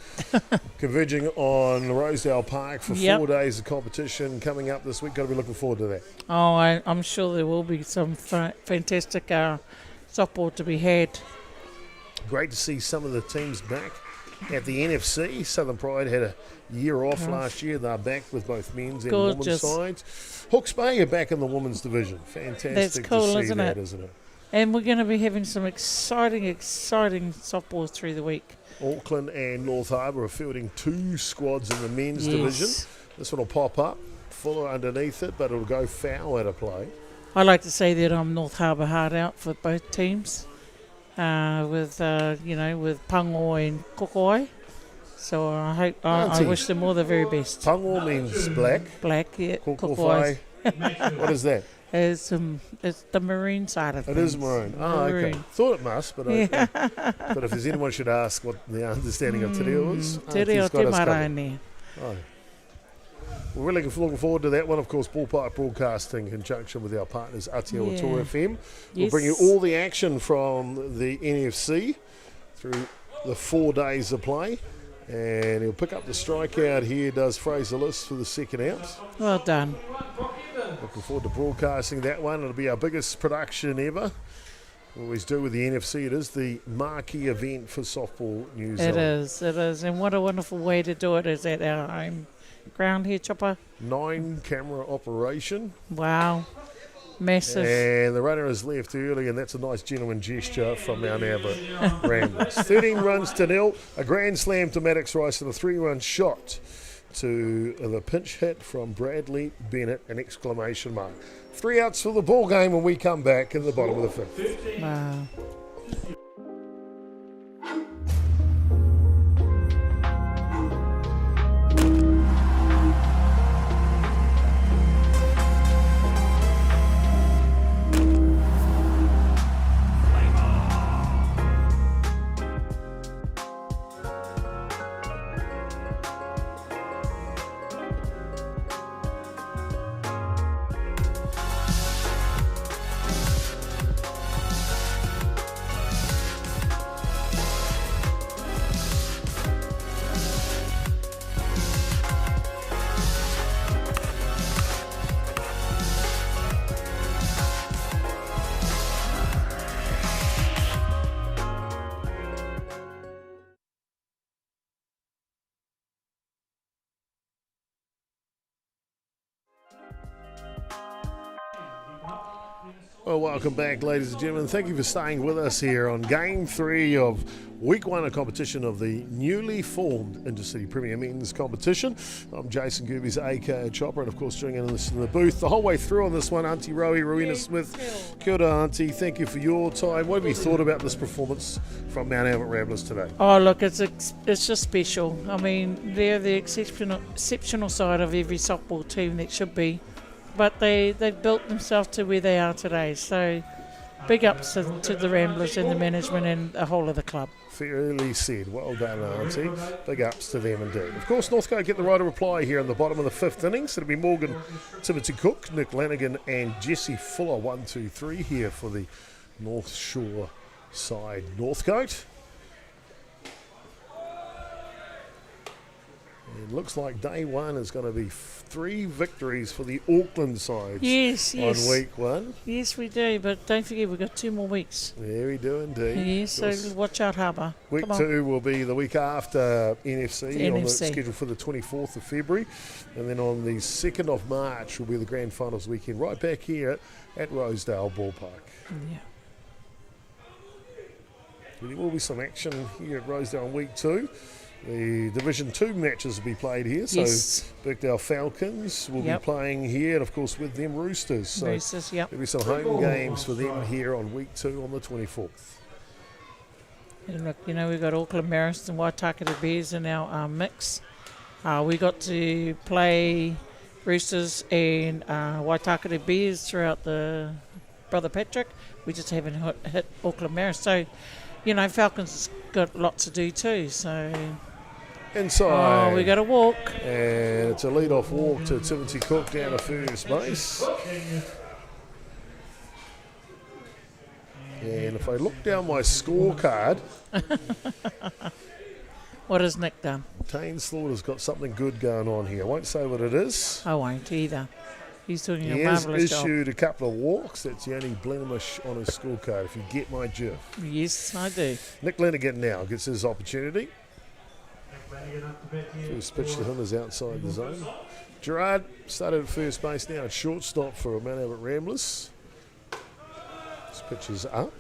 converging on Rosedale Park for 4 days of competition coming up this week. Got to be looking forward to that. Oh, I'm sure there will be some fantastic softball to be had. Great to see some of the teams back at the NFC. Southern Pride had a year off last year. They're back with both men's and women's sides. Hawke's Bay are back in the women's division. Fantastic. That's cool, to see isn't it? And we're going to be having some exciting softballs through the week. Auckland and North Harbour are fielding 2 squads in the men's division. This one will pop up, Fuller underneath it, but it'll go foul out of play. I like to say that I'm North Harbour hard out for both teams, with Pango and Kokoi. So I hope I wish them all the very best. Pango means black. Black, yeah. Kokoi. What is that? It's the maroon side of things. It is maroon. Oh, okay. Thought it must, but but if there's anyone should ask what the understanding of te reo is, te reo te marane. We're really looking forward to that one. Of course, Ballpark Broadcasting in conjunction with our partners Atiawa Toa FM. We'll bring you all the action from the NFC through the 4 days of play. And he'll pick up the strikeout here, does Fraser Ellis for the second out. Well done. Looking forward to broadcasting that one. It'll be our biggest production ever. We always do with the NFC. It is the marquee event for softball New Zealand. It is. And what a wonderful way to do it is at our home ground here, Chopper. 9 camera operation. Wow. Massive. And the runner has left early, and that's a nice gentleman gesture from Mount Albert Ramblers. 13 runs to 0, a grand slam to Maddox Rice, and a 3-run shot to the pinch hit from Bradley Bennett, an exclamation mark. 3 outs for the ball game when we come back in the bottom of the 5th. Wow. Well, welcome back, ladies and gentlemen. Thank you for staying with us here on Game 3 of Week 1 of competition of the newly formed Intercity Premier Men's Competition. I'm Jason Gerbes, aka Chopper, and of course joining us in the booth the whole way through on this one, Auntie Rowena Smith. Kia ora, Auntie. Thank you for your time. What have you thought about this performance from Mount Albert Ramblers today? Oh, look, it's just special. I mean, they're the exceptional side of every softball team that should be. But they've built themselves to where they are today. So big ups to the Ramblers and the management and the whole of the club. Fairly said. Well done, Auntie. Big ups to them indeed. Of course, Northcote get the right of reply here in the bottom of the 5th innings. It'll be Morgan, Timothy Cook, Nick Lanigan and Jesse Fuller. 1, 2, 3 here for the North Shore side. Northcote. It looks like day one is going to be 3 victories for the Auckland side. Yes. On week 1. Yes, we do, but don't forget we've got 2 more weeks. Yeah, we do indeed. Yes, so watch out, Harbour. Week 2 will be the week after NFC, on the NFC. schedule for the 24th of February. And then on the 2nd of March will be the grand finals weekend, right back here at Rosedale Ballpark. Yeah. There will be some action here at Rosedale in week 2. The Division 2 matches will be played here. Yes. So Birkdale Falcons will be playing here, and of course with them Roosters. So Roosters, yep. there'll be some home games for them here on week 2 on the 24th. And look, we've got Auckland Marist and Waitakere Bears in our mix. We got to play Roosters and Waitakere Bears throughout the Brother Patrick. We just haven't hit Auckland Marist. So, Falcons got lots to do too. So inside. Oh, we got to walk. And it's a lead-off walk to Timothy Cook down to first base. And if I look down my scorecard, what has Nick done? Tane Slaughter's got something good going on here. I won't say what it is. I won't either. He's doing a He has marvellous job. issued a couple of walks. That's the only blemish on his scorecard, if you get my drift. Yes, I do. Nick Lanigan now gets his opportunity. First pitch to him is outside the zone. Gerard started at first base, now at shortstop for Mount Albert Ramblers. This pitch is up.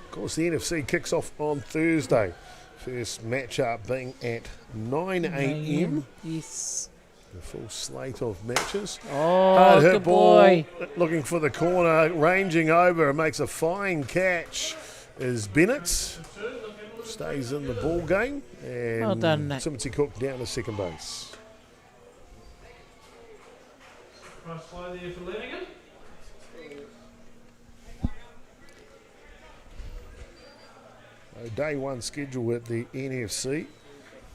Of course, the NFC kicks off on Thursday. First match-up being at 9 a.m. Yes. A full slate of matches. Oh, Hard hit good ball, boy. looking for the corner, ranging over and makes a fine catch is Bennett. Stays in the ball game. And Well done, Nick. Timothy Cook down to second base. Nice fly there for Lanigan. Day one schedule at the NFC.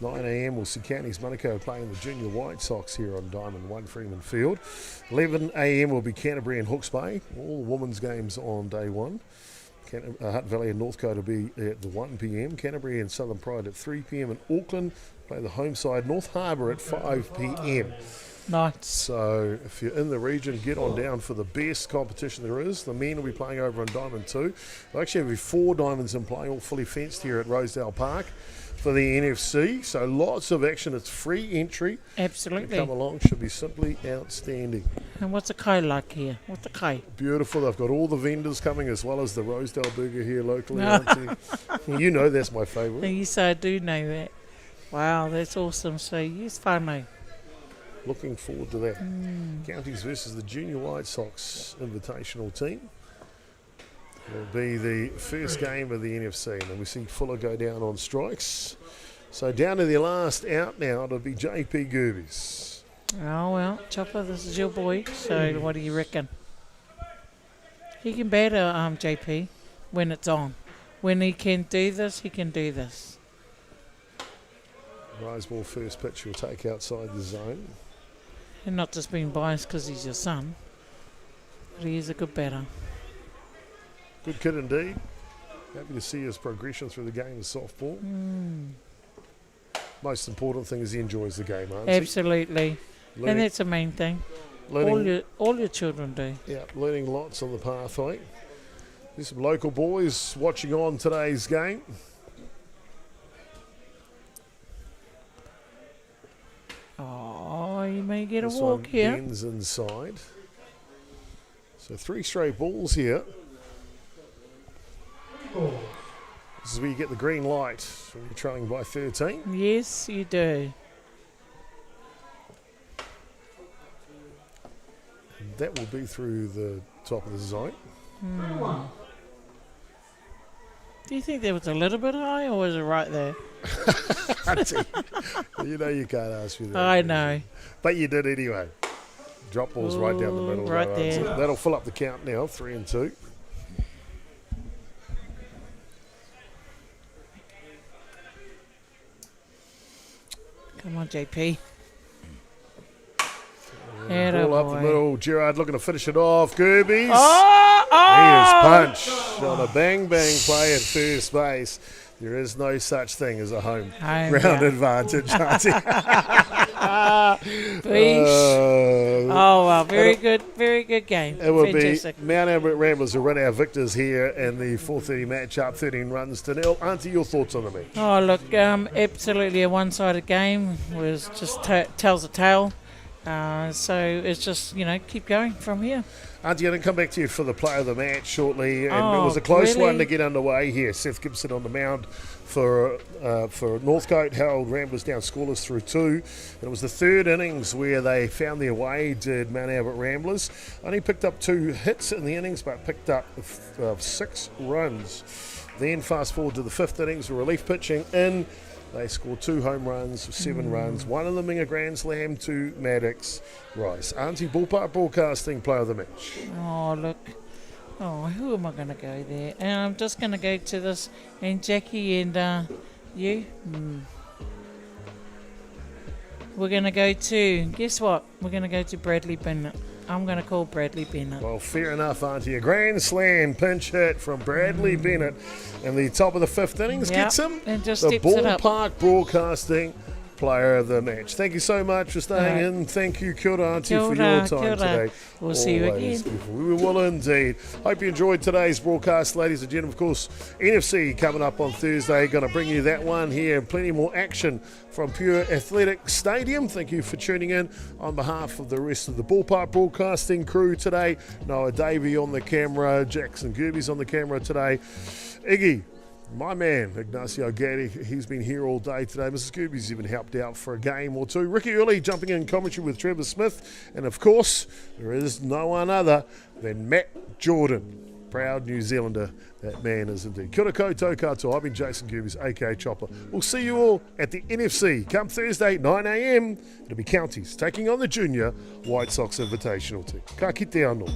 9 a.m. will see Counties Manukau playing the Junior White Sox here on Diamond 1 Freeman Field. 11 a.m. will be Canterbury and Hawke's Bay. All the women's games on day one. Hutt Valley and Northcote will be at the 1 p.m. Canterbury and Southern Pride at 3 p.m. and Auckland play the home side North Harbour at 5 p.m. Nice. So if you're in the region, get on down for the best competition there is. The men will be playing over on Diamond 2. There'll actually be 4 diamonds in play, all fully fenced here at Rosedale Park for the NFC. So lots of action. It's free entry. Absolutely. Come along, should be simply outstanding. And what's the kai like here? What's the kai? Beautiful. They've got all the vendors coming as well as the Rosedale burger here locally. You know that's my favourite. Yes, I do know that. Wow, that's awesome. So, yes, whānau. Looking forward to that. Counties versus the Junior White Sox invitational team. Will be the first game of the NFC, and then we see Fuller go down on strikes. So down to the last out now, it'll be JP Gerbes. Oh, well, Chopper, this is your boy. So, what do you reckon? He can batter JP when it's on. When he can do this, he can do this. Rise ball first pitch will take outside the zone. And not just being biased because he's your son, but he is a good batter. Good kid indeed. Happy to see his progression through the game of softball. Most important thing is he enjoys the game, aren't he? Absolutely. And that's the main thing. All your children do. Yeah, learning lots on the pathway. There's some local boys watching on today's game. Oh, you may get This a walk one here. bends inside. So 3 straight balls here. This is where you get the green light when you're trailing by 13. Yes, you do. And that will be through the top of the zone. Do you think there was a little bit high, or was it right there? You know you can't ask me that. I know. But you did anyway. Drop balls right down the middle. Right though, there. That'll fill up the count now, 3 and 2. Come on, JP. Ball up the middle. Gerard looking to finish it off. Gerbes. Oh! He is punched on a bang-bang play at first base. There is no such thing as a home ground advantage, Auntie. Oh, wow. Very good game. It will Fantastic. be Mount Albert Ramblers who run our victors here in the 4:30 matchup, 13 runs to nil. Auntie, your thoughts on the match? Oh, look, absolutely a one-sided game. Was just tells a tale. So it's just, keep going from here. Auntie, I'm going to come back to you for the play of the match shortly. And it was a close one to get underway here. Seth Gibson on the mound for Northcote, held Ramblers down scoreless through 2. And it was the third innings where they found their way, did Mount Albert Ramblers. Only picked up 2 hits in the innings, but picked up 6 runs. Then fast forward to the 5th innings, relief pitching in. They scored 2 home runs, 7 runs, one of them being a grand slam to Maddox Rice. Auntie, Ballpark Broadcasting player of the match. Oh, look. Oh, who am I going to go there? And I'm just going to go to this. And Jackie and you. We're going to go to, guess what? We're going to go to Bradley Bennett. I'm going to call Bradley Bennett. Well, fair enough, Auntie. A grand slam pinch hit from Bradley Bennett in the top of the 5th innings gets him and just the Ballpark Broadcasting player of the match. Thank you so much for staying in. Thank you, kia ora, Auntie, for your time today. We'll see you again. We will indeed. Hope you enjoyed today's broadcast, ladies and gentlemen. Of course, NFC coming up on Thursday. Going to bring you that one here. Plenty more action from Pure Athletic Stadium. Thank you for tuning in on behalf of the rest of the Ballpark Broadcasting crew today. Noah Davey on the camera, Jackson Gerbes on the camera today. Iggy, my man, Ignacio Gaddy, he's been here all day today. Mrs. Gerbes even helped out for a game or 2. Ricky Early jumping in commentary with Trevor Smith. And of course, there is no one other than Matt Jordan. Proud New Zealander, that man is indeed. Kia ora koutou katoa. I've been Jason Gerbes, a.k.a. Chopper. We'll see you all at the NFC come Thursday, 9 a.m. It'll be Counties taking on the Junior White Sox Invitational team. Ka kite anō.